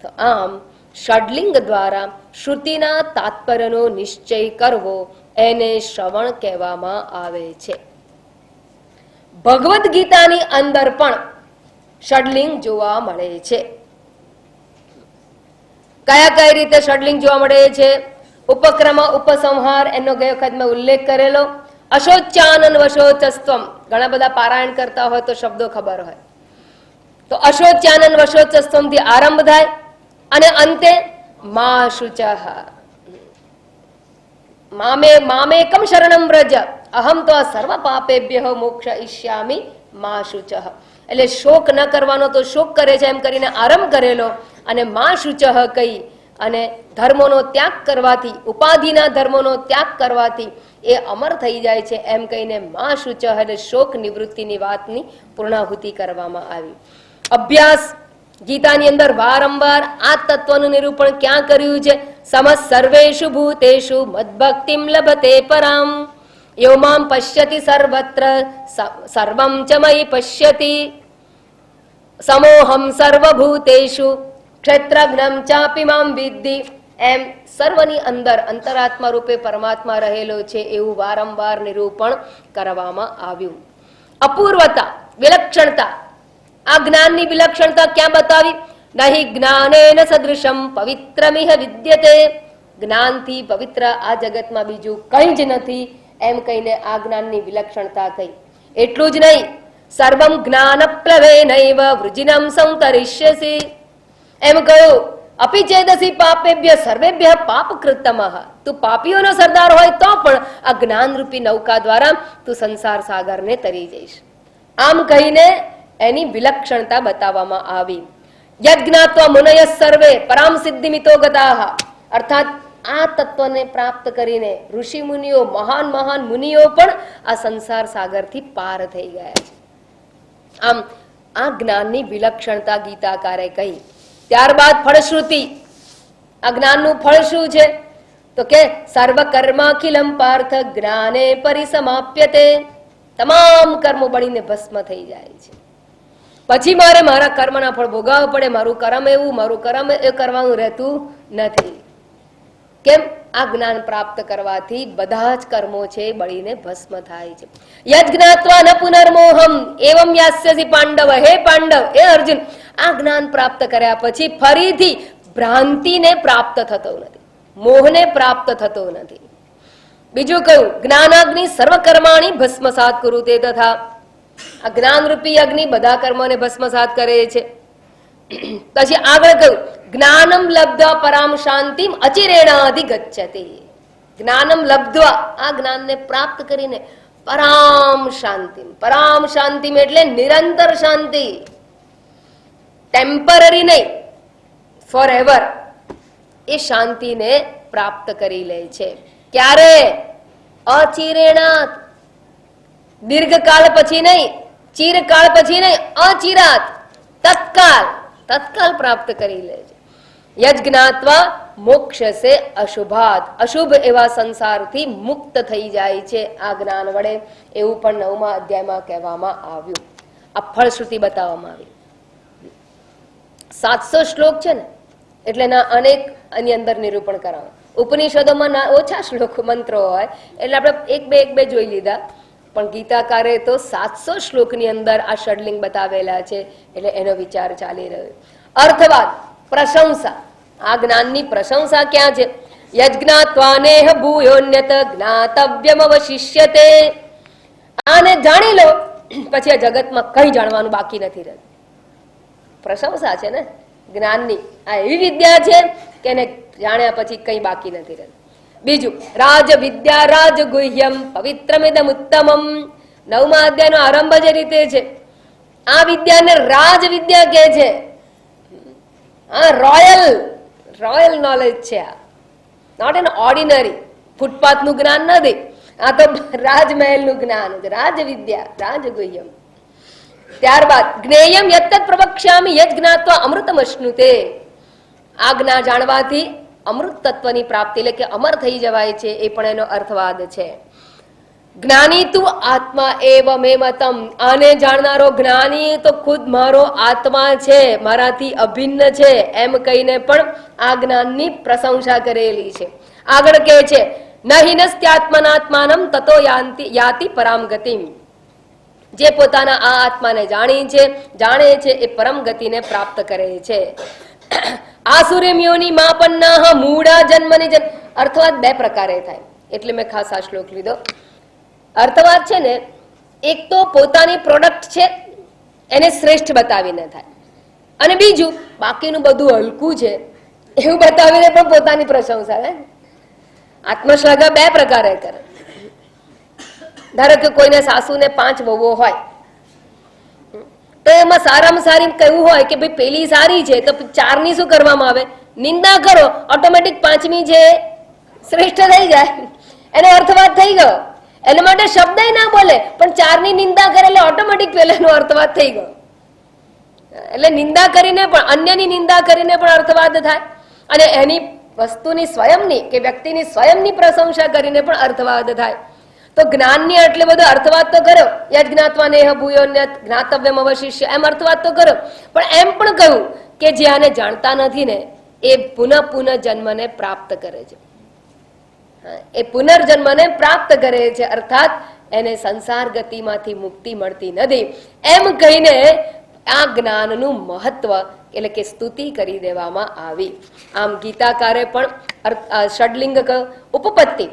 તો આમ ષડલિંગ દ્વારા શ્રુતિના તાત્પર્યનો નિશ્ચય કરવો એને શ્રવણ કહેવામાં આવે છે. ભગવદ્ ગીતાની અંદર પણ ષડલિંગ જોવા મળે છે. કયા કઈ રીતે ષડલિંગ જોવા મળે છે? ઉપક્રમ ઉપસંહાર એનો ગઈ વખત મેં ઉલ્લેખ કરેલો. અશોચાનન વશોચસ્ત્વમ, ઘણા બધા પારાયણ કરતા હોય તો શબ્દો ખબર હોય. તો અશોચાનન વશોચસ્ત્વમ થી આરંભ થાય અને અંતે મા શુચઃ મામેકમ શરણમ વ્રજ અહમ તો સર્વ પાપેભ્યઃ મોક્ષયિષ્યામિ મા શુચઃ. એટલે શોક ન કરવાનો તો શોક કરે છે એમ કરીને આરંભ કરેલો, અને મા શુચઃ કહી અને ધર્મોનો ત્યાગ કરવાથી, ઉપાધિના ધર્મોનો ત્યાગ કરવાથી એ અમર થઈ જાય છે એમ કહીને મા શુચઃ એટલે શોક નિવૃત્તિની વાતની પૂર્ણાહુતિ કરવામાં આવી. અભ્યાસ ગીતાની અંદર વારંવાર આ તત્વનું નિરૂપણ ક્યાં કર્યું છે? સમ સર્વેષુ ભૂતેષુ મદ્ભક્તિમ લભતે પરામ યો મામ પશ્યતિ સર્વત્ર સર્વમ ચ મયિ પશ્યતિ સમોહમ સર્વભૂતેષુ ક્ષેત્રજ્ઞમ ચાપી મામ વિદ્ધિ. એમ સર્વની અંદર અંતરાત્મા રૂપે પરમાત્મા રહેલો છે એવું વારંવાર નિરૂપણ કરવામાં આવ્યું. અપૂર્વતા, વિલક્ષણતા, આ જ્ઞાનની વિલક્ષણતા ક્યાં બતાવી? નહિ જ્ઞાનેન સદૃશમ પવિત્રમિહ વિદ્યતે. જ્ઞાનથી પવિત્ર આ જગતમાં બીજું કંઈ જ નથી એમ કહીને આ જ્ઞાનની વિલક્ષણતા કહી. એટલું જ નહીં, સર્વમ જ્ઞાન પ્લવેનૈવ વૃજિનમ સંતરિષ્યસી એમ કહ્યું. અપી ચેદસી પાપેભ્ય સર્વેભ્ય પાપકૃતમઃ. તું પાપીઓનો સરદાર હોય તો પણ આ જ્ઞાનરૂપી નૌકા દ્વારા તું સંસાર સાગરને તરી જઈશ. આમ કહીને એની વિલક્ષણતા બતાવવામાં આવી. યજ્ઞાત્વા મુનય સર્વે પરામ સિદ્ધિમિતો ગતાઃ. અર્થાત આ તત્વને પ્રાપ્ત કરીને ઋષિ મુનિઓ, મહાન મહાન મુનિઓ પણ આ સંસાર સાગરથી પાર થઈ ગયા છે. આમ આ જ્ઞાનની વિલક્ષણતા ગીતાકારે કહી. ત્યારબાદ ફળશ્રુતિ. આ જ્ઞાનનું ફળ શું છે? તો કે સર્વ કર્માખિલમ પાર્થ જ્ઞાને પરિસમાપ્યતે. તમામ કર્મો બળીને ભસ્મ થઈ જાય છે. પછી મારે મારા કર્મના ફળ ભોગવવા પડે. મારું કર્મ એવું, મારું કર્મ એ કરવાનું રહેતું નથી. કેમ? આ જ્ઞાન પ્રાપ્ત કરવાથી બધા જ કર્મો છે બળીને ભસ્મ થાય છે. યજ્ઞાત્વા ન પુનર્મોહમ એવમ યાસ્યસી પાંડવ. હે પાંડવ, એ અર્જુન, આ જ્ઞાન પ્રાપ્ત કર્યા પછી ફરીથી ભ્રાંતિને પ્રાપ્ત થતો નથી, મોહને પ્રાપ્ત થતો નથી. બીજું કયું? જ્ઞાનાગ્નિ સર્વકર્માણી ભસ્મસાત કુરુતે તથા. આ જ્ઞાનરૂપી અગ્નિ બધા કર્મોને ભસ્મસાત કરે છે. પછી આગળ કહ્યું જ્ઞાનમ લબ્ધ્વા પરામ શાંતિમ અચિરેણાધિગચ્છતિ. જ્ઞાનમ લબ્ધ્વા, આ જ્ઞાનને પ્રાપ્ત કરીને પરામ શાંતિમ. પરામ શાંતિમ એટલે નિરંતર શાંતિ, ટેમ્પરરી નહીં, ફોર એવર. એ શાંતિને પ્રાપ્ત કરી લે છે. ક્યારે? અચિરેણાત, દીર્ઘકાળ પછી નહીં, ચિરકાળ પછી નહીં, અચિરાત, તત્કાલ, તત્કાલ પ્રાપ્ત કરી લે છે. યજ્ઞાત્વા મોક્ષ સે અશુભાત. અશુભ એવા સંસારથી મુક્ત થઈ જાય છે આ જ્ઞાન વડે. એવું પણ 9મા અધ્યાયમાં કહેવામાં આવ્યું. આ ફળશ્રુતિ બતાવવામાં આવી. 700 શ્લોક છે ને, એટલે ના અનેક આની અંદર નિરૂપણ કરાવે. ઉપનિષદોમાં ઓછા શ્લોક મંત્રો હોય એટલે આપણે એક બે જોઈ લીધા, પણ ગીતાકારે તો 700 શ્લોકની અંદર આ ષડલિંગ બતાવેલા છે. એટલે એનો વિચાર ચાલી રહ્યો. અર્થવાદ, પ્રશંસા. આ જ્ઞાનની પ્રશંસા ક્યાં છે? યજ્ઞાત્વાનેહ ભૂયોન્યત જ્ઞાતવ્યમ અવશિષ્યતે. આને જાણી લો પછી આ જગતમાં કઈ જાણવાનું બાકી નથી રહેતું. પ્રશંસા છે ને જ્ઞાનની. આ એવી વિદ્યા છે કે એને જાણ્યા પછી કંઈ બાકી નથી રહેતું. બીજું, રાજ વિદ્યા રાજ ગુહ્યમ પવિત્રમિદમ ઉત્તમમ. 9મા અધ્યાયનો આરંભ જે રીતે છે, આ વિદ્યાને રાજ વિદ્યા કહે છે. આ રોયલ નોલેજ છે. આ નોટ એન ઓર્ડિનરી ફૂટપાથનું જ્ઞાન નથી. આ તો રાજમહેલનું જ્ઞાન છે. રાજ વિદ્યા રાજ ગુહ્યમ. ત્યારબાદ જ્ઞેયમ યત્તત પ્રવક્ષ્યામિ યજ્ જ્ઞાત્વા અમૃતમ અશ્નુતે. આ જ્ઞાન જાણવાથી અમૃત તત્વની પ્રાપ્તિ એટલે કે અમર થઈ જવાય છે, એ પણ એનો અર્થવાદ છે. જ્ઞાની તું આત્મા એવમેમતમ. આને જાણનારો જ્ઞાની તો ખુદ મારો આત્મા છે, મારાથી અભિન્ન છે, એમ કહીને પણ આ જ્ઞાનની પ્રશંસા કરેલી છે. આગળ કહે છે, નહિનસ્ત્યાત્મનાત્માનમ તતો યાતિ પરામ ગતિમ. જે પોતાના આ આત્માને જાણે છે એ પરમ ગતિને પ્રાપ્ત કરે છે. આસુરીમ્યોની માપન્નાહ મૂળા જન્મની જન્મ. અર્થવાદ બે પ્રકારે થાય, એટલે મેં ખાસ આ શ્લોક લીધો. અર્થવાદ છે ને, એક તો પોતાની પ્રોડક્ટ છે એને શ્રેષ્ઠ બતાવીને થાય, અને બીજું બાકીનું બધું હલકું છે એવું બતાવીને પણ પોતાની પ્રશંસા થાય. આત્મશ્લાઘા બે પ્રકારે કરે. ધારો કે કોઈને સાસુને 5 વહુઓ હોય, તો એમાં સારામાં સારી કહેવું હોય કે ભાઈ પેલી સારી છે, તો 4ની શું કરવામાં આવે? નિંદા કરો, ઓટોમેટિક 5મી છે શ્રેષ્ઠ થઈ જાય. એનો અર્થવાદ થઈ ગયો. એના માટે શબ્દ ના બોલે પણ 4ની નિંદા કરે એટલે ઓટોમેટિક પેલાનો અર્થવાદ થઈ ગયો. એટલે નિંદા કરીને પણ, અન્યની નિંદા કરીને પણ અર્થવાદ થાય, અને એની વસ્તુની સ્વયંની કે વ્યક્તિની સ્વયંની પ્રશંસા કરીને પણ અર્થવાદ થાય. તો જ્ઞાનની એટલે બધો અર્થવાદ તો કર્યો, યજ્ જ્ઞાત્વા નેહ ભૂયોન્યત જ્ઞાતવ્યમ અવશિષ્ય, એમ અર્થવાદ તો કર્યો, પણ એમ પણ કહ્યું કે જે આને જાણતા નથી ને એ પુનઃ જન્મને પ્રાપ્ત કરે છે. એ પુનર્જન્મને પ્રાપ્ત કરે છે, અર્થાત એને સંસાર ગતિમાંથી મુક્તિ મળતી નથી, એમ કહીને આ જ્ઞાનનું મહત્વ એટલે કે સ્તુતિ કરી દેવામાં આવી. આમ ગીતાકારે પણ ષડલિંગ ઉપપત્તિ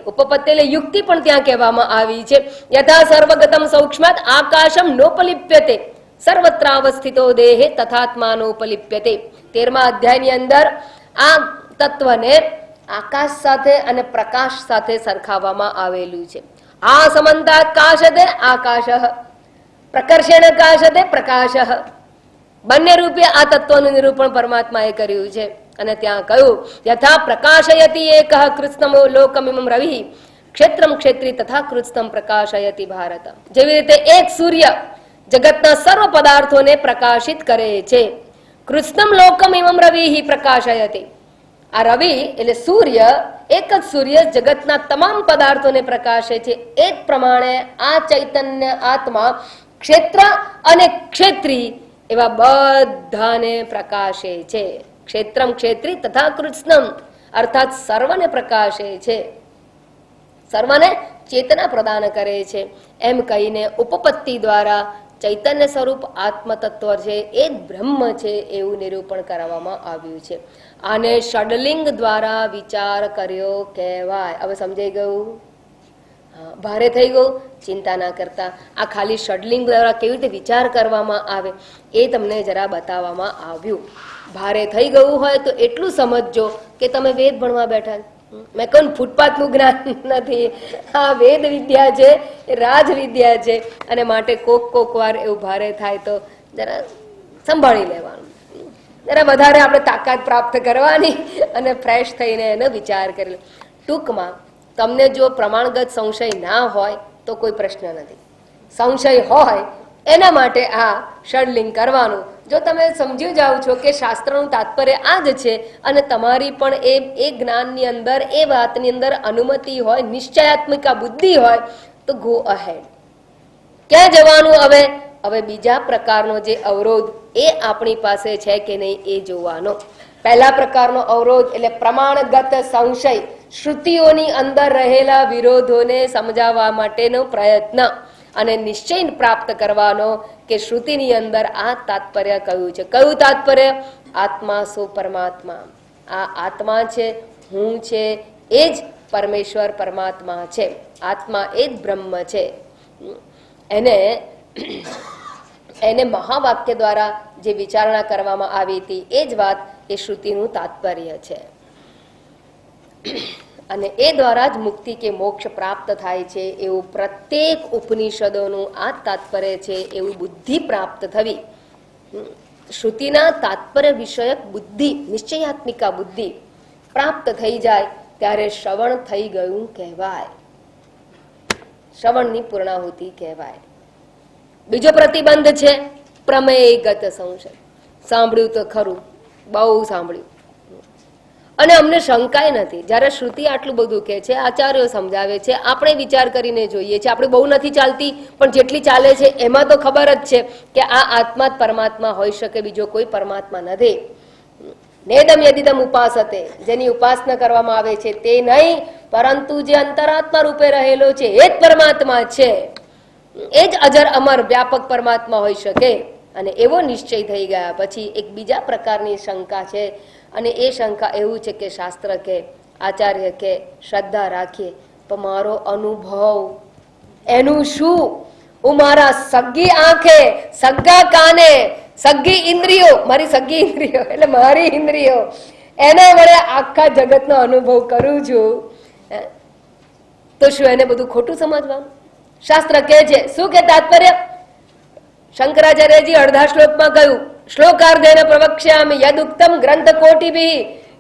એટલે યુક્તિ પણ ત્યાં કહેવામાં આવી છે. યથા સર્વગતમ સૌક્ષ્માત આકાશમ નોપલિપ્યતે સર્વત્રાવસ્થિતો દેહે તથાત્માનોપલિપ્યતે. 13મા અધ્યાયની અંદર આ તત્વને આકાશ સાથે અને પ્રકાશ સાથે સરખાવવામાં આવેલું છે. આ સમંતાત કાશતે આકાશ, પ્રકર્ષેણ કાશતે પ્રકાશ. બંને રૂપે આ તત્વનું નિરૂપણ પરમાત્માએ કર્યું છે. અને ત્યાં કહ્યું, યથા પ્રકાશયતિ એકઃ કૃત્સ્નમો લોકમિમં રવિ ક્ષેત્રમ ક્ષેત્રી તથા કૃત્સ્નમ પ્રકાશયતિ ભારત. જેવી રીતે એક સૂર્ય જગતના સર્વ પદાર્થોને પ્રકાશિત કરે છે. કૃત્સ્નમ લોકમિમં રવિ પ્રકાશયતિ. આ રવિ એટલે સૂર્ય, એક જ સૂર્ય જગતના તમામ પદાર્થોને પ્રકાશે છે. એ જ પ્રમાણે આ ચૈતન્ય આત્મા ક્ષેત્ર અને ક્ષેત્રી એવા બધાને પ્રકાશે છે. ક્ષેત્રમ ક્ષેત્રી તથા કૃત્સ્નમ અર્થાત સર્વને પ્રકાશે છે, સર્વને ચેતના પ્રદાન કરે છે. એમ કહીને ઉપપત્તિ દ્વારા ચૈતન્ય સ્વરૂપ આત્મતત્વ છે એ જ બ્રહ્મ છે એવું નિરૂપણ કરવામાં આવ્યું છે. આને ષડલિંગ દ્વારા વિચાર કર્યો કહેવાય. હવે સમજાઈ ગયું? ભારે થઈ ગયું? ચિંતા ના કરતા. આ ખાલી ષડલિંગ દ્વારા કેવી રીતે વિચાર કરવામાં આવે એ તમને જરા બતાવવામાં આવ્યું. ભારે થઈ ગયું હોય તો એટલું સમજજો કે તમે વેદ ભણવા બેઠા. મેં કહું ફૂટપાથનું જ્ઞાન નથી, આ વેદ વિદ્યા છે, રાજ વિદ્યા છે, અને માટે કોક વાર એવું ભારે થાય તો જરા સંભાળી લેવાનું, જરા વધારે આપણે તાકાત પ્રાપ્ત કરવાની અને ફ્રેશ થઈને એનો વિચાર કરી. ટૂંકમાં તમને જો પ્રમાણગત સંશય ના હોય તો કોઈ પ્રશ્ન નથી. સંશય હોય એના માટે આ ષડલિંગ કરવાનું. જો તમે સમજી જાઓ છો કે શાસ્ત્રનું તાત્પર્ય આ જ છે અને તમારી પણ એ જ્ઞાનની અંદર, એ વાતની અંદર અનુમતિ હોય, નિશ્ચયાત્મિકા બુદ્ધિ હોય તો ગો અહેડ. ક્યાં જવાનું? હવે બીજા પ્રકારનો જે અવરોધ એ આપણી પાસે છે કે નહીં એ જોવાનો. પહેલા પ્રકારનો અવરોધ એટલે પ્રમાણગત સંશય, શ્રુતિઓની અંદર રહેલા વિરોધોને સમજાવવા માટેનો પ્રયત્ન અને નિશ્ચય પ્રાપ્ત કરવાનો કે શ્રુતિની અંદર આ તાત્પર્ય કયું છે. કયું તાત્પર્ય? આત્મા સો પરમાત્મા. આ આત્મા છે, હું છે, એ જ પરમેશ્વર પરમાત્મા છે. આત્મા એ જ બ્રહ્મ છે. એને મહાવાક્ય દ્વારા જે વિચારણા કરવામાં આવી હતી એ જ વાત એ શ્રુતિનું તાત્પર્ય છે. અને એ દ્વારા જ મુક્તિ કે મોક્ષ પ્રાપ્ત થાય છે એવું પ્રત્યેક ઉપનિષદોનું આ તાત્પર્ય છે, એવું બુદ્ધિ પ્રાપ્ત થવી. શ્રુતિના તાત્પર્ય વિષયક બુદ્ધિ, નિશ્ચયાત્મિકા બુદ્ધિ પ્રાપ્ત થઈ જાય ત્યારે શ્રવણ થઈ ગયું કહેવાય, શ્રવણની પૂર્ણાહુતિ કહેવાય. બીજો પ્રતિબંધ છે પ્રમેયગત સંશય. સાંભળ્યું તો ખરું, બહુ સાંભળ્યું, અને અમને શંકાય નથી. જ્યારે શ્રુતિ આટલું બધું કહે છે, આચાર્યો સમજાવે છે, આપણે વિચાર કરીને જોઈએ છે. આપણે બહુ નથી ચાલતી, પણ જેટલી ચાલે છે એમાં તો ખબર જ છે કે આ આત્મા જ પરમાત્મા હોઈ શકે, બીજો કોઈ પરમાત્મા નથી. નેદમ યદિદમ ઉપાસતે, જેની ઉપાસના કરવામાં આવે છે તે નહીં, પરંતુ જે અંતરાત્મા રૂપે રહેલો છે એ જ પરમાત્મા છે, એ જ અજર અમર વ્યાપક પરમાત્મા હોઈ શકે. અને એવો નિશ્ચય થઈ ગયા પછી એક બીજા પ્રકારની શંકા છે, અને એ શંકા એવું છે કે શાસ્ત્ર કે આચાર્ય કે શ્રદ્ધા રાખીએ, પણ મારો અનુભવ એનું શું? હું મારા સગી આંખે, સગા કાને, સગી ઇન્દ્રિયો, મારી સગી ઇન્દ્રિયો એટલે મારી ઇન્દ્રિયો, એના વડે આખા જગતનો અનુભવ કરું છું, તો શું એને બધું ખોટું સમજવાનું? શાસ્ત્ર કહે છે, શું કે તાત્પર્ય? શંકરાચાર્યજી અડધા શ્લોકમાં કહ્યું, શ્લોકાર્ધેન પ્રવક્ષ્યામિ યદુક્તમ ગ્રંથ કોટિભિ.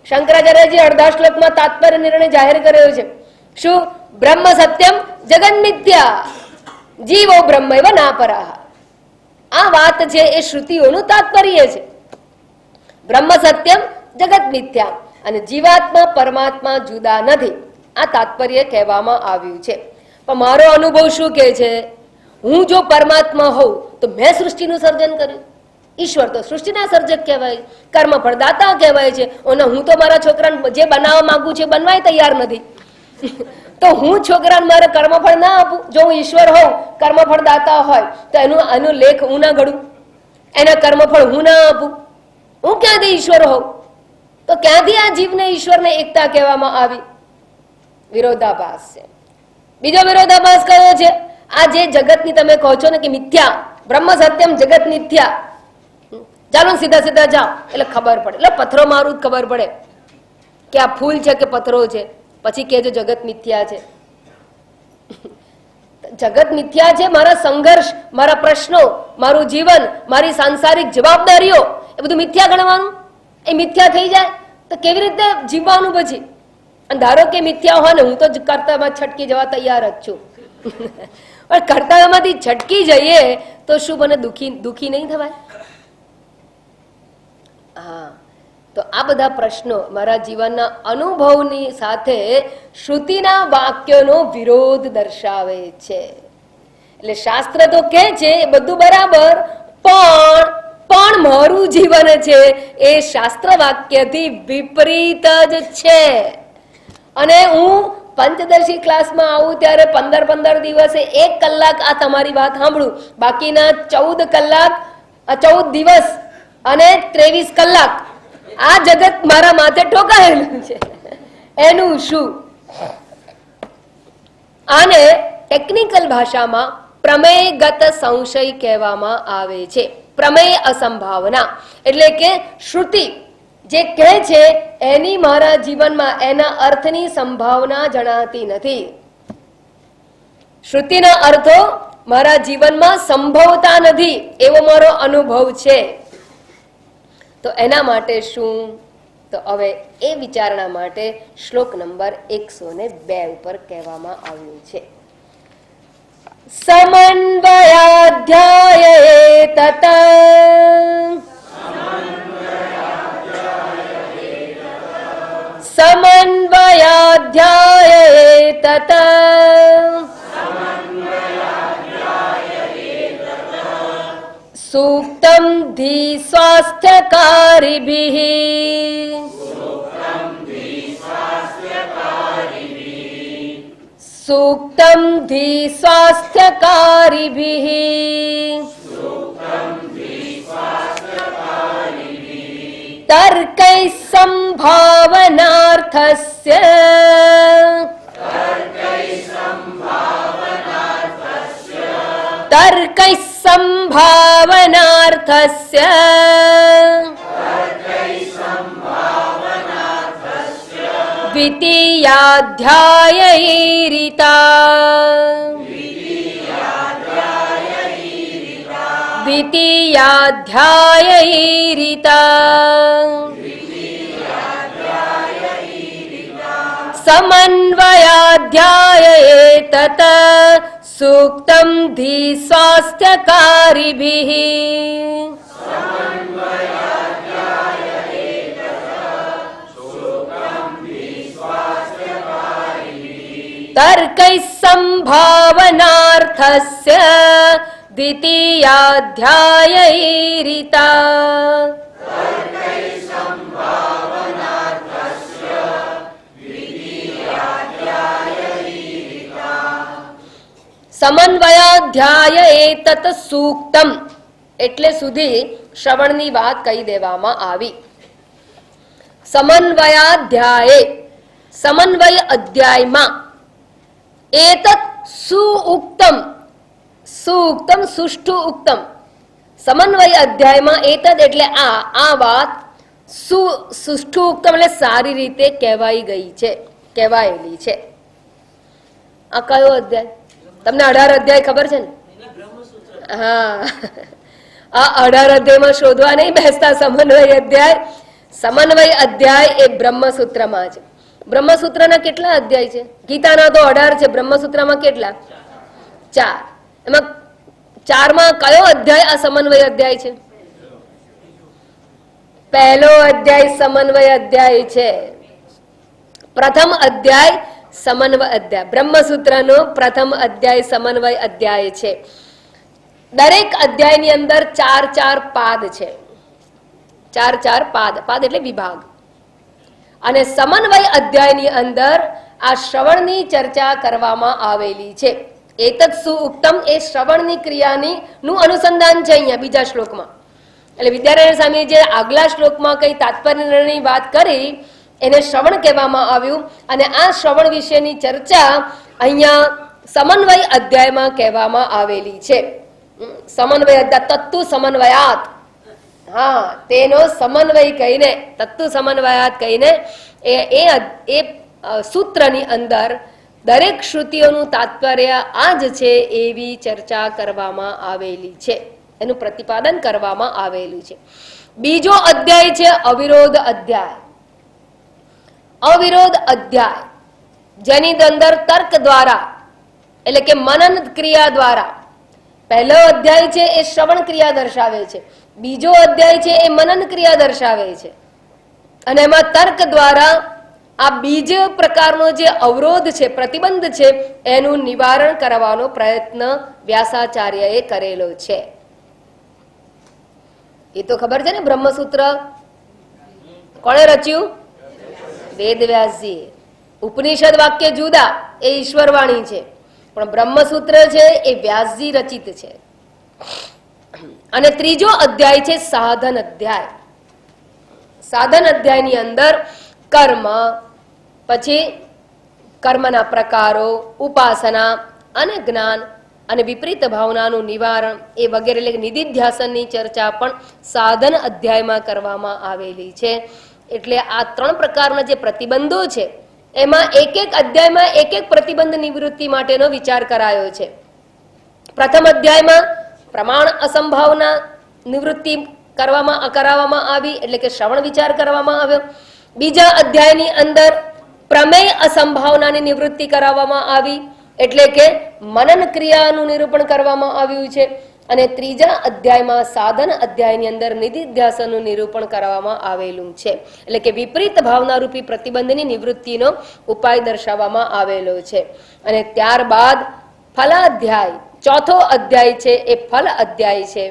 શંકરાચાર્યજી અડધા શ્લોકમાં તાત્પર્ય નિર્ણય જાહેર કર્યો છે. શું? બ્રહ્મ સત્યમ જગન મિથ્યા, જીવો બ્રહ્મ એવ નાપરાહ. આ વાત છે એ શ્રુતિઓનું તાત્પર્ય છે. બ્રહ્મ સત્યમ જગત મિથ્યા અને જીવાત્મા પરમાત્મા જુદા નથી, આ તાત્પર્ય કહેવામાં આવ્યું છે. પણ મારો અનુભવ શું કહે છે? હું જો પરમાત્મા હોઉં તો મેં સૃષ્ટિનું સર્જન કર્યું. ઈશ્વર તો સૃષ્ટિના સર્જક કહેવાય, કર્મફળ દાતા કહેવાય છે. અને હું તો મારા છોકરાને જે બનાવવા માંગુ છું બનવાય તૈયાર નથી. તો હું છોકરાને મારે કર્મફળ ના આપું? જો હું ઈશ્વર હોઉં, કર્મફળ દાતા હોય, તો એનું લેખ હું ના ઘડું, એના કર્મફળ હું ના આપું? હું ક્યાંથી ઈશ્વર હોઉં? તો ક્યાંથી આ જીવને ઈશ્વરને એકતા કહેવામાં આવી? વિરોધાભાસ છે. બીજો વિરોધાભાસ કયો છે? આ જે જગતની તમે કહો છો ને કે મિથ્યા, બ્રહ્મ સત્યમ જગત મિથ્યા, ચાલો સીધા સીધા જાઓ એટલે ખબર પડે, એટલે પથ્થરો મારું જ ખબર પડે કે આ ફૂલ છે કે પથ્થરો છે, પછી કહેજો જગત મિથ્યા છે. જગત મિથ્યા છે, મારા સંઘર્ષ, મારા પ્રશ્નો, મારું જીવન, મારી સાંસારિક જવાબદારીઓ, એ બધું મિથ્યા ગણવાનું? એ મિથ્યા થઈ જાય તો કેવી રીતે જીવવાનું પછી? અને ધારો કે મિથ્યા હોય ને, હું તો કર્તવ્યમાં છટકી જવા તૈયાર જ છું, પણ કર્તવ્યમાંથી છટકી જઈએ તો શું મને દુખી નહીં થવાય? હા, તો આ બધા પ્રશ્નો મારા જીવનના અનુભવની સાથે શ્રુતિના વાક્યોનો વિરોધ દર્શાવે છે. એટલે શાસ્ત્ર તો કહે છે એ બધું બરાબર, પણ મારું જીવન છે એ શાસ્ત્ર વાક્યથી વિપરીત જ છે. અને હું પંચદર્શી ક્લાસમાં આવું ત્યારે 15 દિવસે 1 કલાક આ તમારી વાત સાંભળું, બાકીના 14 દિવસ અને 23 કલાક આ જગત મારા માથે ઠોકાયેલું છે. એનું શું? આને ટેકનિકલ ભાષામાં પ્રમેયગત સંશય કહેવામાં આવે છે. પ્રમેય અસંભાવના એટલે કે શ્રુતિ જે કહે છે એની મારા જીવનમાં એના અર્થની સંભાવના જણાતી નથી. શ્રુતિના અર્થો મારા જીવનમાં સંભવતા નથી એવો મારો અનુભવ છે. તો એના માટે શું? તો હવે એ વિચારણા માટે શ્લોક નંબર 102 ઉપર કહેવામાં આવ્યું છે. સમન્વયાધ્યાયે તત સમન્વયાધ્યાયે તત સૂક્તમ ધી સ્વાસ્થ્યકારિભિઃ સૂક્તમ ધી સ્વાસ્થ્યકારિભિઃ તર્કૈ સંભાવનાર્થસ્ય તર્કૈ સંભાવનાર્થસ્ય द्वितीयाध्यायैरिता समन्वयाध्याये तत सूक्तं धीस्वास्थ्यकारिभिः तर्कैः सम्भावनार्थस्य द्वितीयाध्यायैरिता સમન્વયાધ્યાય એતત સૂક્તમ એટલે સુધી શ્રવણની વાત કહી દેવામાં આવી. સમન્વયાધ્યાય સમન્વય અધ્યાયમાં એતત સુઉક્તમ સુઉક્તમ સુષ્ઠુ ઉક્તમ સમન્વય અધ્યાયમાં એતત એટલે આ વાત સુષ્ઠુ ઉક્તમ એટલે સારી રીતે કહેવાઈ ગઈ છે, કહેવાયેલી છે. આ કયો અધ્યાય? તમને 18 અધ્યાય ખબર છે ને? હા, આ 18 અધ્યાયમાં શોધવા નહીં બેસતા સમન્વય અધ્યાય. સમન્વય અધ્યાય એ બ્રહ્મસૂત્રમાં છે. બ્રહ્મસૂત્રના કેટલા અધ્યાય છે? ગીતાના તો 18 છે, બ્રહ્મસૂત્રમાં કેટલા? 4. એમાં 4માં કયો અધ્યાય આ સમન્વય અધ્યાય છે? પહેલો અધ્યાય સમન્વય અધ્યાય છે. પ્રથમ અધ્યાય સમન્વય અધ્યાય, બ્રહ્મસૂત્રનો પ્રથમ અધ્યાય સમન્વય અધ્યાય છે. દરેક અધ્યાયની અંદર 4 પાદ છે. 4 પાદ, પાદ એટલે વિભાગ. અને સમન્વય અધ્યાયની અંદર આ શ્રવણની ચર્ચા કરવામાં આવેલી છે. એતત સુઉક્તમ એ શ્રવણની ક્રિયાની નું અનુસંધાન છે અહીંયા બીજા શ્લોકમાં. એટલે વિદ્યારાયણ સ્વામી જે આગલા શ્લોકમાં કઈ તાત્પર્યની વાત કરી એને શ્રવણ કહેવામાં આવ્યું, અને આ શ્રવણ વિશેની ચર્ચા અહીંયા સમન્વય અધ્યાયમાં કહેવામાં આવેલી છે. સમન્વય અધ્યાય તત્તુ સમન્વયાત, હા, તેનો સમન્વય કહીને તત્તુ સમન્વયાત કહીને એ સૂત્રની અંદર દરેક શ્રુતિઓનું તાત્પર્ય આ જ છે એવી ચર્ચા કરવામાં આવેલી છે, એનું પ્રતિપાદન કરવામાં આવેલું છે. બીજો અધ્યાય છે અવિરોધ અધ્યાય. અવિરોધ અધ્યાય જેની અંદર તર્ક દ્વારા એટલે કે મનન ક્રિયા દ્વારા, પહેલો અધ્યાય છે એ શ્રવણ ક્રિયા દર્શાવે છે, બીજો અધ્યાય છે એ મનન ક્રિયા દર્શાવે છે, અને એમાં તર્ક દ્વારા આ બીજો પ્રકારનો જે અવરોધ છે, પ્રતિબંધ છે, એનું નિવારણ કરવાનો પ્રયત્ન વ્યાસાચાર્યએ કરેલો છે. એ તો ખબર છે ને, બ્રહ્મસૂત્ર કોણે રચ્યું? વેદવ્યાસજી. ઉપનિષદ વાક્ય જુદા, એ ઈશ્વરવાણી છે, પણ બ્રહ્મસૂત્ર છે એ વ્યાસજી રચિત છે. અને ત્રીજો અધ્યાય છે સાધન અધ્યાય. સાધન અધ્યાયની અંદર કર્મ, પછી કર્મના પ્રકારો, ઉપાસના અને જ્ઞાન અને વિપરીત ભાવનાનું નિવારણ એ વગેરે એટલે નિધિધ્યાસનની ચર્ચા પણ સાધન અધ્યાયમાં કરવામાં આવેલી છે. એટલે આ 3 પ્રકારના જે પ્રતિબંધો છે એમાં એક અધ્યાયમાં એક પ્રતિબંધ નિવૃત્તિ માટેનો વિચાર કરાયો છે. પ્રથમ અધ્યાયમાં પ્રમાણ અસંભાવના નિવૃત્તિ કરાવવામાં આવી, એટલે કે શ્રવણ વિચાર કરવામાં આવ્યો. બીજા અધ્યાયની અંદર પ્રમેય અસંભાવનાની નિવૃત્તિ કરાવવામાં આવી, એટલે કે મનન ક્રિયાનું નિરૂપણ કરવામાં આવ્યું છે. અને ત્રીજા અધ્યાયમાં સાધન અધ્યાયની અંદર નિધિધ્યાસનનું નિરૂપણ કરવામાં આવેલું છે, એટલે કે વિપરીત ભાવના રૂપી પ્રતિબંધની નિવૃત્તિનો ઉપાય દર્શાવવામાં આવેલો છે. અને ત્યારબાદ ફલાધ્યાય, ચોથો અધ્યાય છે એ ફલ અધ્યાય છે,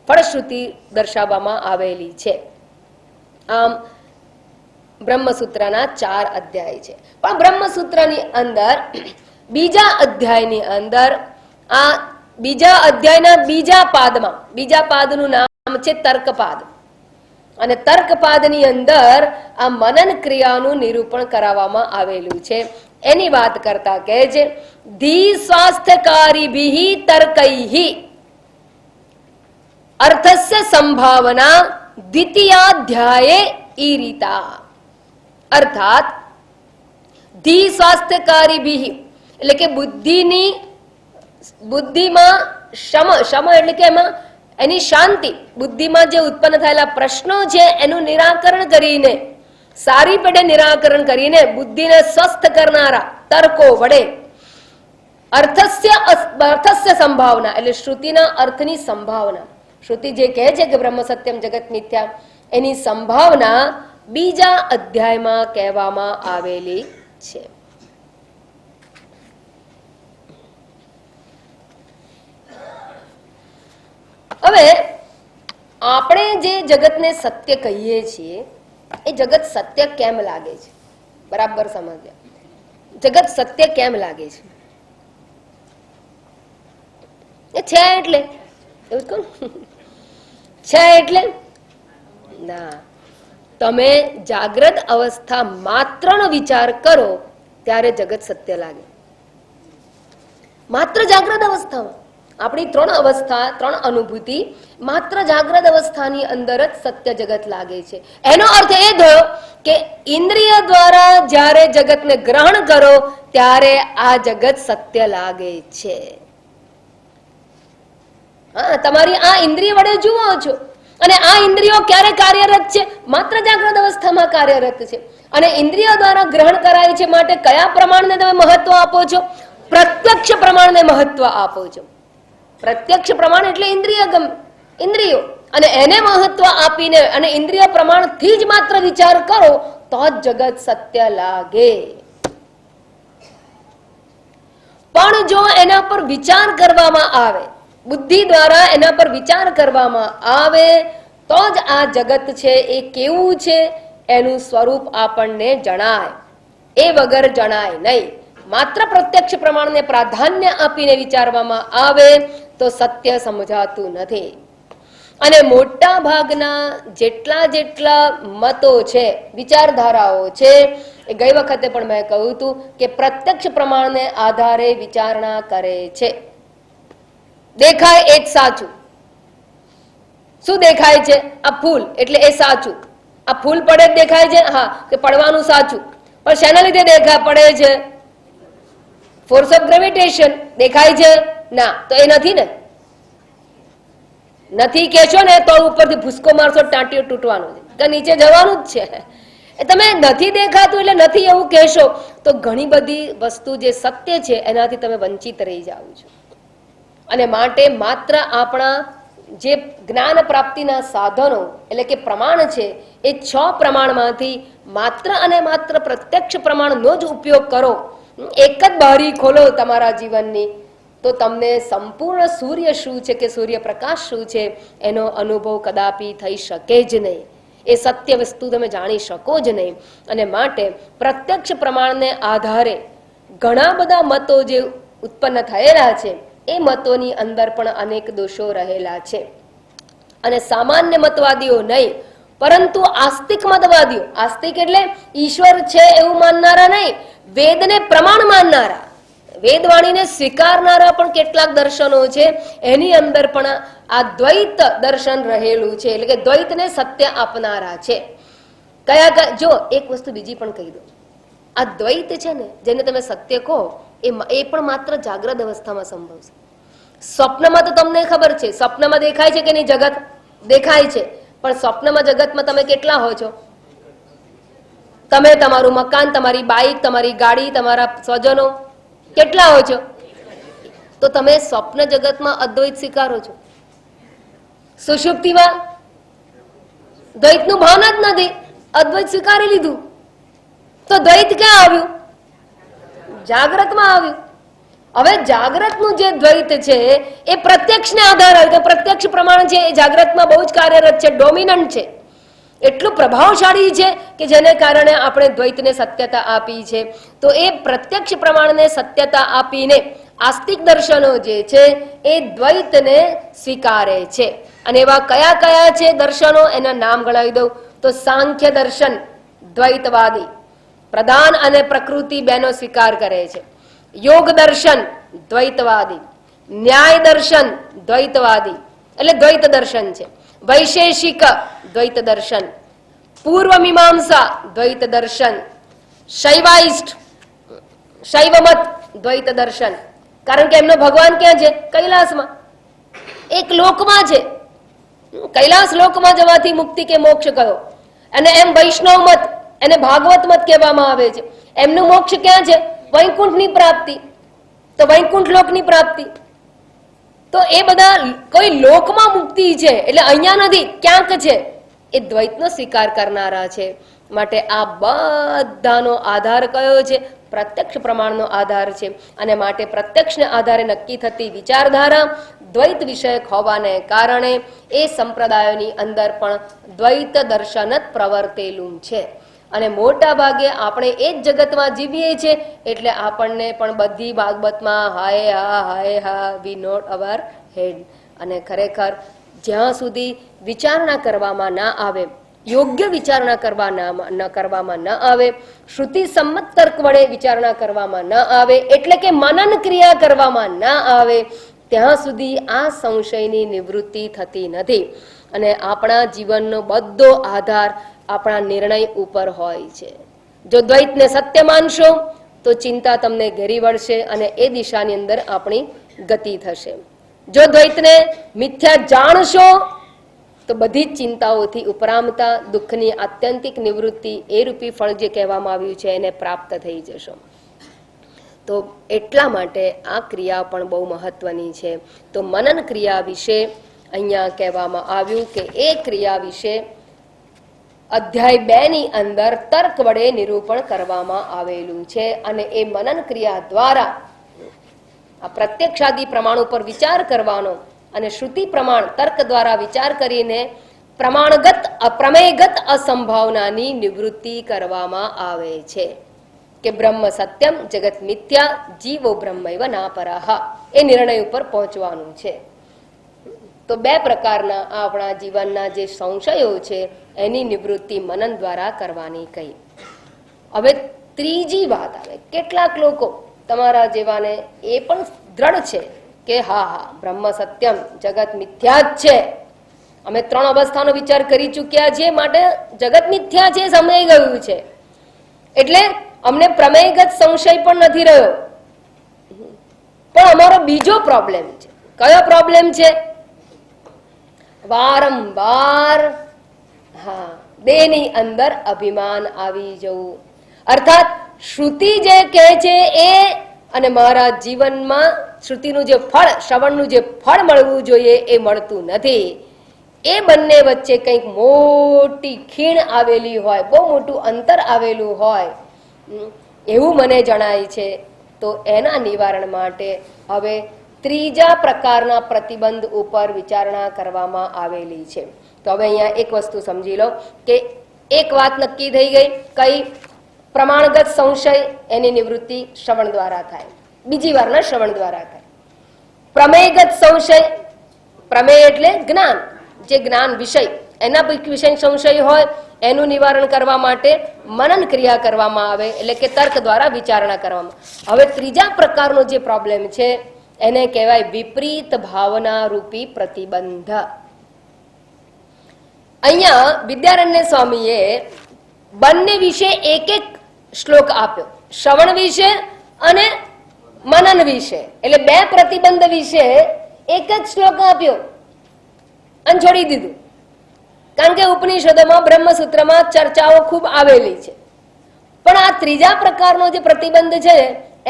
ફળશ્રુતિ દર્શાવવામાં આવેલી છે. આમ બ્રહ્મસૂત્રના 4 અધ્યાય છે. પણ બ્રહ્મસૂત્રની અંદર બીજા અધ્યાયની અંદર આ બીજા અધ્યાયના બીજા પાદમાં, બીજા પાદનું નામ છે તર્કપાદ, અને તર્કપાદની અંદર આ મનન ક્રિયાનું નિરૂપણ કરાવવામાં આવેલું છે. એની વાત કરતા કહે છે ધી સ્વાસ્થ્યકારીભિઃ તર્કૈઃ અર્થસ્ય સંભાવના દ્વિતીયાધ્યાયે ઈરિતા. અર્થાત ધી સ્વાસ્થ્યકારી ભી એટલે કે બુદ્ધિમાં શમ એટલે કે એમાં એની શાંતિ, બુદ્ધિમાં જે ઉત્પન્ન થયેલા પ્રશ્નો છે એનું નિરાકરણ કરીને, સારી પેઢે નિરાકરણ કરીને બુદ્ધિને સ્વસ્થ કરનારા તર્કો વડે અર્થસ્ય સંભાવના એટલે શ્રુતિના અર્થની સંભાવના, શ્રુતિ જે કહે છે કે બ્રહ્મ સત્યમ જગત મિથ્યા એની સંભાવના બીજા અધ્યાયમાં કહેવામાં આવેલી છે. હવે આપણે જે જગતને સત્ય કહીએ છીએ એ જગત સત્ય કેમ લાગે છે? બરાબર સમજ્યા? જગત સત્ય કેમ લાગે છે? એ છે એટલે એવું કહું છે એટલે ના, તમે જાગ્રત અવસ્થા માત્રનો વિચાર કરો ત્યારે જગત સત્ય લાગે. માત્ર જાગ્રત અવસ્થામાં આપણી 3 અવસ્થા, 3 અનુભૂતિ માત્ર જાગ્રત અવસ્થાની અંદર જ સત્ય જગત લાગે છે. એનો અર્થ એ થયો કે ઇન્દ્રિય દ્વારા જ્યારે જગતને ગ્રહણ કરો ત્યારે આ જગત સત્ય લાગે છે. હા, તમારી આ ઇન્દ્રિય વડે જુઓ છો અને આ ઇન્દ્રિયો ક્યારે કાર્યરત છે? માત્ર જાગ્રત અવસ્થામાં કાર્યરત છે. અને ઇન્દ્રિયો દ્વારા ગ્રહણ કરાય છે માટે કયા પ્રમાણને તમે મહત્વ આપો છો? પ્રત્યક્ષ પ્રમાણને મહત્વ આપો છો. પ્રત્યક્ષ પ્રમાણ એટલે ઇન્દ્રિયો, અને એને મહત્વ આપીને અને ઇન્દ્રિય પ્રમાણથી જ માત્ર વિચાર કરો તો જ જગત સત્ય લાગે. પણ જો એના પર વિચાર કરવામાં આવે, બુદ્ધિ દ્વારા એના પર વિચાર કરવામાં આવે તો જ આ જગત છે એ કેવું છે એનું સ્વરૂપ આપણને જણાય. એ વગર જણાય નહીં. માત્ર પ્રત્યક્ષ પ્રમાણને પ્રાધાન્ય આપીને વિચારવામાં આવે તો સત્ય સમજાતું નથી. અને મોટા ભાગના જેટલા મતો છે, વિચારધારાઓ છે, એ ગઈ વખતે પણ મેં કહ્યું હતું કે પ્રત્યક્ષ પ્રમાણને આધારે વિચારણા કરે છે. દેખાય એ જ સાચું. શું દેખાય છે? આ ફૂલ એટલે એ સાચું. આ ફૂલ પડે જ દેખાય છે, હા, કે પડવાનું સાચું. પણ શેના લીધે પડે છે? Force of gravitation. દેખાય છે? ના, તો એ નથી ને. નથી કહેશો ને તો ઉપરથી ભૂસકો મારશો, ટાંટીઓ તૂટવાનો છે, નીચે જવાનું જ છે. તમે નથી દેખાતું એટલે નથી એવું કહેશો તો ઘણી બધી વસ્તુ જે સત્ય છે એનાથી તમે વંચિત રહી જાવ છો. અને માટે માત્ર આપણા જે જ્ઞાન પ્રાપ્તિના સાધનો એટલે કે પ્રમાણ છે એ 6 પ્રમાણમાંથી માત્ર અને માત્ર પ્રત્યક્ષ પ્રમાણનો જ ઉપયોગ કરો. એક જ બારી ખોલો તમારા જીવનની તો તમને સંપૂર્ણ સૂર્ય શું છે કે સૂર્યપ્રકાશ શું છે એનો અનુભવ કદાપી થઈ શકે જ નહીં. એ સત્ય વસ્તુ તમે જાણી શકો જ નહીં. અને માટે પ્રત્યક્ષ પ્રમાણને આધારે ઘણા બધા મતો જે ઉત્પન્ન થયેલા છે એ મતોની અંદર પણ અનેક દોષો રહેલા છે. અને સામાન્ય મતવાદીઓ નહીં, પરંતુ આસ્તિક મતવાદીઓ, આસ્તિક એટલે ઈશ્વર છે એવું માનનારા નહીં, વેદને પ્રમાણ માનનારા, વેદવાણીને સ્વીકારનારા પણ કેટલાક દર્શનો છે એની અંદર પણ આ દ્વૈત દર્શન રહેલું છે. એટલે કે દ્વૈતને સત્ય આપનારા છે. કયા જો એક વસ્તુ બીજી પણ કહી દો, આ દ્વૈત છે ને જેને તમે સત્ય કહો એ પણ માત્ર જાગ્રત અવસ્થામાં સંભવ છે. સ્વપ્નમાં તો તમને ખબર છે, સ્વપ્નમાં દેખાય છે કે નહીં? જગત દેખાય છે, પણ સ્વપ્નમાં જગતમાં તમે કેટલા હો છો? તમે, તમારું મકાન, તમારી બાઈક, તમારી ગાડી, તમારા સ્વજનો, કેટલા હો છો? તો તમે સ્વપ્ન જગતમાં અદ્વૈત સ્વીકારો છો. સુષુપ્તિમાં દ્વૈતનું ભાન જ નથી, અદ્વૈત સ્વીકારી લીધું. તો દ્વૈત ક્યાં આવ્યું? જાગ્રતમાં આવ્યું. હવે જાગ્રતનું જે દ્વૈત છે એ પ્રત્યક્ષને આધારે, પ્રત્યક્ષ પ્રમાણ છે એ જાગ્રતમાં બહુ જ કાર્યરત છે, ડોમિનન્ટ છે, એટલું પ્રભાવશાળી છે કે જેને કારણે આપણે દ્વૈતને સત્યતા આપી છે. તો એ પ્રત્યક્ષ પ્રમાણને સત્યતા આપીને આસ્તિક દર્શનો જે છે એ દ્વૈતને સ્વીકારે છે. અને એવા કયા કયા છે દર્શનો? એના નામ ગણાવી દઉં તો સાંખ્ય દર્શન દ્વૈતવાદી, પ્રધાન અને પ્રકૃતિ બેનો સ્વીકાર કરે છે. યોગ દર્શન દ્વૈતવાદી, ન્યાય દર્શન દ્વૈતવાદી એટલે દ્વૈત દર્શન છે. વૈશેષિક દ્વૈત દર્શન, પૂર્વ મીમાંસા દ્વૈત દર્શન, શૈવાઇસ્ટ શૈવમત દ્વૈત દર્શન, કારણ કે એમનો ભગવાન ક્યાં છે? કૈલાસમાં, એક લોકમાં છે. કૈલાસ લોકમાં જવાથી મુક્તિ કે મોક્ષ કયો. અને એમ વૈષ્ણવ મત, એને ભાગવત મત કહેવામાં આવે છે, એમનું મોક્ષ ક્યાં છે? વૈકુંઠની પ્રાપ્તિ. તો વૈકુંઠ લોકની પ્રાપ્તિ. તો એ બધા કોઈ લોકમાં મુક્તિ છે, એટલે અહીંયા નથી, ક્યાંક છે. એ દ્વૈતનો સ્વીકાર કરનારા છે. માટે આ બધાનો આધાર કયો છે? પ્રત્યક્ષ પ્રમાણનો આધાર છે. અને માટે પ્રત્યક્ષને આધારે નક્કી થતી વિચારધારા દ્વૈત વિષયક હોવાને કારણે એ સંપ્રદાયોની અંદર પણ દ્વૈત દર્શન જ પ્રવર્તેલું છે. અને મોટા ભાગે આપણે એ જ જગતમાં જીવીએ છીએ, એટલે આપણને પણ બધી બાબતમાં હાય હા વી નોટ અવર હેડ. અને ખરેખર જ્યાં સુધી વિચારણા કરવામાં ના આવે, યોગ્ય વિચારણા કરવામાં ન આવે, શ્રુતિ સંમત તર્ક વડે વિચારણા કરવામાં ન આવે, એટલે કે મનન ક્રિયા કરવામાં ન આવે, ત્યાં સુધી આ સંશયની નિવૃત્તિ થતી નથી. અને આપણા જીવનનો બધો આધાર આપણા નિર્ણય ઉપર હોય છે. જો દ્વૈતને સત્ય માનશો તો ચિંતા તમને ઘેરી વળશે અને એ દિશાની અંદર આપણી ગતિ થશે. જો દ્વૈતને મિથ્યા જાણશો તો બધી જ ચિંતાઓથી ઉપરામતા દુઃખની આત્યંતિક નિવૃત્તિ એ રૂપી ફળ જે કહેવામાં આવ્યું છે એને પ્રાપ્ત થઈ જશો. તો એટલા માટે આ ક્રિયા પણ બહુ મહત્વની છે. તો મનન ક્રિયા વિશે અહીંયા કહેવામાં આવ્યું કે એ ક્રિયા વિશે અધ્યાય 2 ની અંદર તર્ક વડે નિરૂપણ કરવામાં આવેલું છે. અને એ મનન ક્રિયા દ્વારા આ પ્રત્યક્ષાદી પ્રમાણ ઉપર વિચાર કરવાનો અને શ્રુતિ પ્રમાણ તર્ક દ્વારા વિચાર કરીને પ્રમાણગત પ્રમેયગત અસંભાવનાની નિવૃત્તિ કરવામાં આવે છે કે બ્રહ્મ સત્યમ જગત મિથ્યા જીવો બ્રહ્મૈવ નાપરઃ. એ નિર્ણય ઉપર પહોંચવાનું છે. તો 2 પ્રકારના આપણા જીવનના જે સંશયો છે એની નિવૃત્તિ મનન દ્વારા કરવાની કહી. હવે ત્રીજી વાત આવે. કેટલાક લોકો તમારા જેવાને એ પણ દ્રઢ છે કે હા બ્રહ્મ સત્યમ જગત મિથ્યા જ છે, અમે 3 અવસ્થાનો વિચાર કરી ચૂક્યા છીએ, માટે જગત મિથ્યા છે સમજાઈ ગયું છે, એટલે અમને પ્રમેયગત સંશય પણ નથી રહ્યો. પણ અમારો બીજો પ્રોબ્લેમ છે. કયો પ્રોબ્લેમ છે? વારંવાર દેહની અંદર અભિમાન આવી જવું. અર્થાત શ્રુતિ જે કહે છે એ અને મારા જીવનમાં શ્રુતિનું જે ફળ, શ્રવણનું જે ફળ મળવું જોઈએ એ મળતું નથી. એ બંને વચ્ચે કંઈક મોટી ખીણ આવેલી હોય, બહુ મોટું અંતર આવેલું હોય એવું મને જણાય છે. તો એના નિવારણ માટે હવે ત્રીજા પ્રકારના પ્રતિબંધ ઉપર વિચારણા કરવામાં આવેલી છે. તો હવે અહીંયા એક વસ્તુ સમજી લો કે એક વાત નક્કી થઈ ગઈ, કઈ? પ્રમાણગત સંશય, એની નિવૃત્તિ શ્રવણ દ્વારા થાય, બીજી વારના શ્રવણ દ્વારા થાય. પ્રમેયગત સંશય, પ્રમેય એટલે જ્ઞાન, જે જ્ઞાન વિષય, એના વિષય સંશય હોય એનું નિવારણ કરવા માટે મનન ક્રિયા કરવામાં આવે, એટલે કે તર્ક દ્વારા વિચારણા કરવામાં. હવે ત્રીજા પ્રકારનો જે પ્રોબ્લેમ છે એને કહેવાય વિપરીત ભાવના રૂપી પ્રતિબંધ. અહીંયા વિદ્યારણ્ય સ્વામીએ બંને વિશે એક શ્લોક આપ્યો, શ્રવણ વિશે અને મનન વિશે. એટલે 2 પ્રતિબંધ વિશે એક જ શ્લોક આપ્યો અને છોડી દીધું. કારણ કે ઉપનિષદોમાં બ્રહ્મસૂત્રમાં ચર્ચાઓ ખૂબ આવેલી છે, પણ આ ત્રીજા પ્રકારનો જે પ્રતિબંધ છે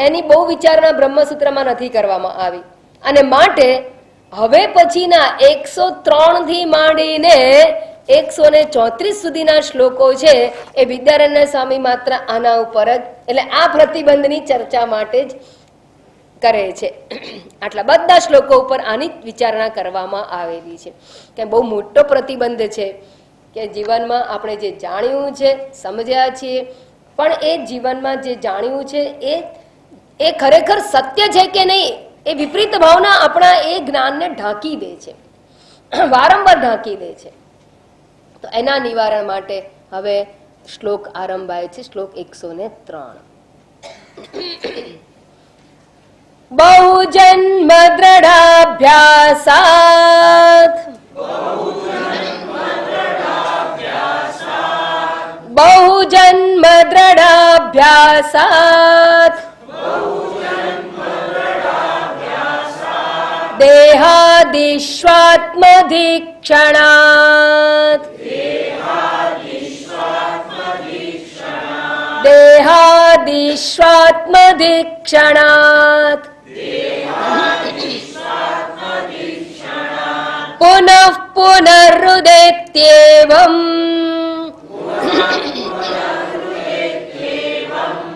એની બહુ વિચારણા બ્રહ્મસૂત્રમાં નથી કરવામાં આવી. અને માટે હવે પછીના 103 થી માંડીને 134 સુધીના શ્લોકો છે એ વિદ્યારણ્ય સ્વામી માત્ર આના ઉપર જ, એટલે આ પ્રતિબંધની ચર્ચા માટે જ કરે છે. આટલા બધા શ્લોકો ઉપર આની વિચારણા કરવામાં આવેલી છે કે બહુ મોટો પ્રતિબંધ છે કે જીવનમાં આપણે જે જાણ્યું છે, સમજ્યા છીએ, પણ એ જીવનમાં જે જાણ્યું છે એ ખરેખર સત્ય છે કે નહીં, એ વિપરીત ભાવના આપણા એ જ્ઞાનને ઢાંકી દે છે, વારંવાર ઢાંકી દે છે. તો એના નિવારણ માટે હવે શ્લોક આરંભાય છે. શ્લોક 103. બહુજન્મ દ્રઢાભ્યાસાત બહુજન્મ દ્રઢાભ્યાસાત દેહાદિષ્વાત્મધિક્ષણાત દેહાદિષ્વાત્મધિક્ષણાત પુનઃ પુનરુદેત્યેવં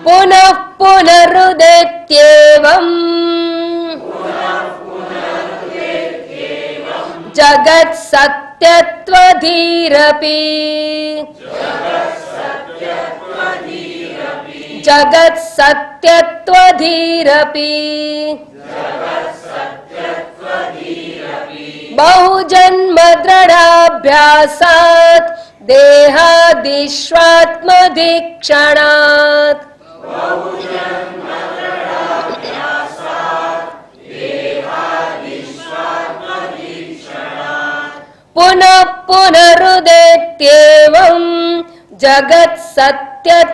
પુનઃ પુનરુદેત્યેવં જગત સત્યત્વધીરપી જગત સત્યત્વધીરપી બહુજન્મ દ્રઢાભ્યાસાત દેહાદિષ્વાત્મધિક્ષણાત પુનઃ પુનરુદેત્યેવં જગત સત્યત્વધીરપી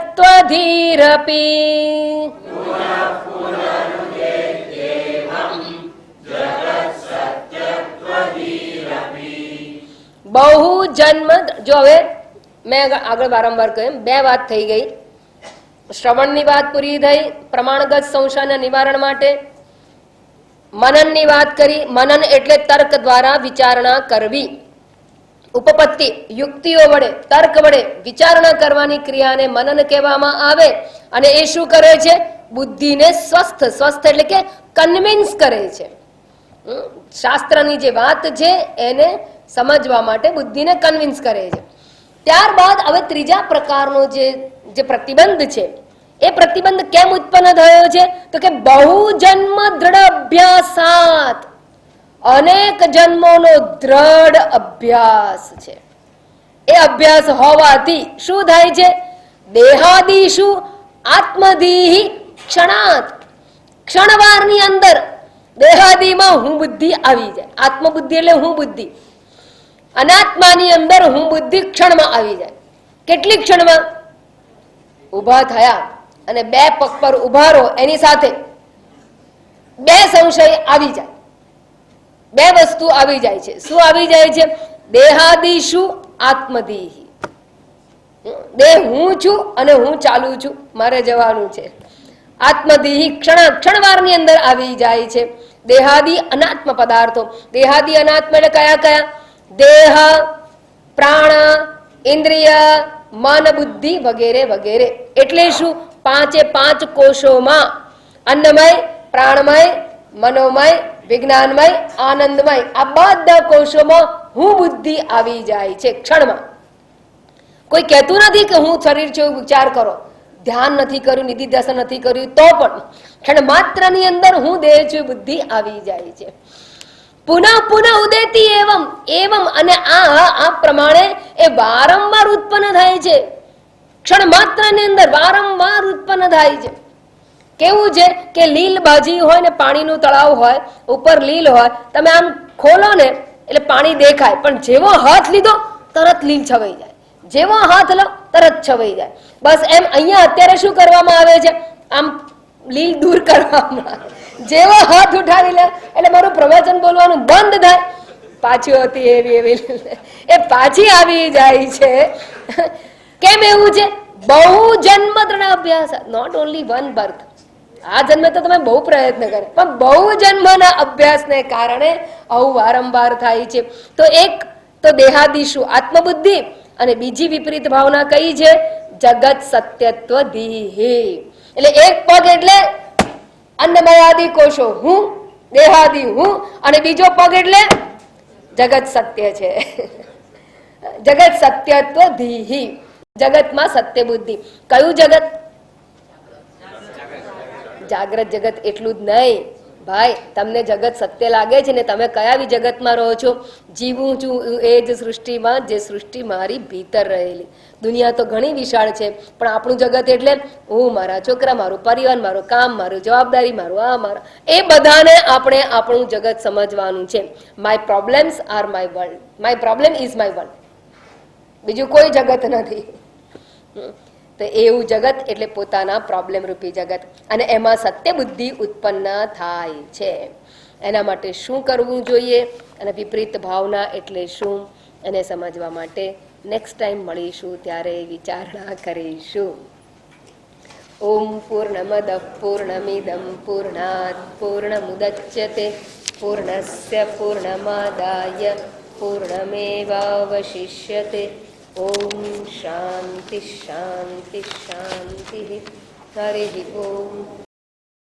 બહુ જન્મ. જો હવે મેં આગળ વારંવાર કહ્યું, બે વાત થઈ ગઈ. શ્રવણની વાત પૂરી થઈ, પ્રમાણગત સંશયના નિવારણ માટે. મનનની વાત કરી. મનન એટલે તર્ક દ્વારા વિચારણા કરવી. ઉપપત્તિ, યુક્તિઓ વડે, તર્ક વડે વિચારણા કરવાની ક્રિયાને મનન કહેવામાં આવે. અને એ શું કરે છે? બુદ્ધિને સ્વસ્થ, સ્વસ્થ એટલે કે કન્વિન્સ કરે છે. શાસ્ત્રની જે વાત છે એને સમજવા માટે બુદ્ધિને કન્વિન્સ કરે છે. ત્યારબાદ હવે ત્રીજા પ્રકારનો જે પ્રતિબંધ છે, એ પ્રતિબંધ કેમ ઉત્પન્ન થયો છે? તો કે બહુ જન્મ દ્રઢ અભ્યાસાત, અનેક જન્મોનો દ્રઢ અભ્યાસ છે. એ અભ્યાસ હોવાથી શું થાય છે? દેહાદિષુ આત્મધીહિ ક્ષણાત, ક્ષણવારની અંદર દેહાદિમાં હું બુદ્ધિ આવી જાય. આત્મબુદ્ધિ એટલે હું બુદ્ધિ. અનાત્માની અંદર હું બુદ્ધિ ક્ષણમાં આવી જાય. કેટલી ક્ષણમાં? ઉભા થયા અને બે પગ પર ઉભા રહો, એની સાથે બે સંશય આવી જાય. બે વસ્તુ આવી જાય છે. શું આવી જાય છે? દેહાદિષુ આત્મધીહિ, દેહ હું છું અને હું ચાલુ છું, મારે જવાનું છે. આત્મધીહિ ક્ષણવારની અંદર આવી જાય છે. દેહાદિ અનાત્મ પદાર્થો. દેહાદિ અનાત્મ એટલે કયા કયા? દેહ, પ્રાણ, ઇન્દ્રિય, મન, બુદ્ધિ વગેરે વગેરે. એટલે શું? પાંચે પાંચ કોષોમાં અન્નમય, પ્રાણમય, મનોમય, વિજ્ઞાનમય, આનંદમય, આ બધા કોષોમાં હું બુદ્ધિ આવી જાય છે ક્ષણમાં. કોઈ કહેતું નથી કે હું શરીર છું, વિચાર કરો. ધ્યાન નથી કર્યું, નિધિધ્યાસન નથી કર્યું, તો પણ ક્ષણ માત્રની અંદર હું દેહ છું બુદ્ધિ આવી જાય છે. પુનઃ પુનઃ ઉદેતી એવમ એવમ, અને આ પ્રમાણે એ વારંવાર ઉત્પન્ન થાય છે. ક્ષણ માત્રની અંદર વારંવાર ઉત્પન્ન થાય છે. કેવું છે કે લીલ ભાજી હોય ને પાણીનું તળાવ હોય, ઉપર લીલ હોય, તમે આમ ખોલો ને એટલે પાણી દેખાય, પણ જેવો હાથ લીધો તરત લીલ છવાઈ જાય. જેવો હાથ લો તરત છવાઈ જાય. બસ એમ અહીંયા અત્યારે શું કરવામાં આવે છે? આમ લીલ દૂર કરવામાં આવે. જેવો હાથ ઉઠાવી લે એટલે મારું પ્રવચન બોલવાનું બંધ થાય, પાછી હતી એવી એ પાછી આવી જાય છે. કેમ એવું છે? બહુ જન્મ દ્રઢ અભ્યાસ, નોટ ઓનલી વન બર્થ. આ જન્મે તો તમે બહુ પ્રયત્ન કરે, પણ બહુ જન્મના અભ્યાસને કારણે આવું વારંવાર થાય છે. તો એક તો દેહાદિષુ આત્મબુદ્ધિ, અને બીજી વિપરીત ભાવના કઈ છે? જગત સત્યત્વ ધીહિ. એટલે એક પગ એટલે અન્નમયાદિ કોષો હું, દેહાદિ હું, અને બીજો પગ એટલે જગત સત્ય છે. જગત સત્યત્વ ધીહિ, જગતમાં સત્ય બુદ્ધિ. કયું જગત? જાગ્રત જગત. એટલું જ નહીં ભાઈ, તમને જગત સત્ય લાગે છે ને, તમે કયા જગતમાં રહો છો? જીવું છું એ જ સૃષ્ટિમાં, જે સૃષ્ટિ મારી ભીતર રહેલી. દુનિયા તો ઘણી વિશાળ છે, પણ આપણું જગત એટલે હું, મારા છોકરા, મારું પરિવાર, મારું કામ, મારું જવાબદારી, મારું આ મારા, એ બધાને આપણે આપણું જગત સમજવાનું છે. My problems are my world, my problem is my world. બીજું કોઈ જગત નથી. તો એવું જગત એટલે પોતાના પ્રોબ્લેમ રૂપી જગત, અને એમાં સત્ય બુદ્ધિ ઉત્પન્ન થાય છે. એના માટે શું કરવું જોઈએ અને વિપરીત ભાવના એટલે શું એને સમજવા માટે નેક્સ્ટ ટાઈમ મળીશું ત્યારે વિચારણા કરીશું. ઓમ પૂર્ણમદ પૂર્ણમિદમ પૂર્ણાત પૂર્ણમુદચ્યતે પૂર્ણસ્ય પૂર્ણમાદાય પૂર્ણમેવાવશિષ્યતે. ઓમ શાંતિ શાંતિ શાંતિ. હરિ ઓમ.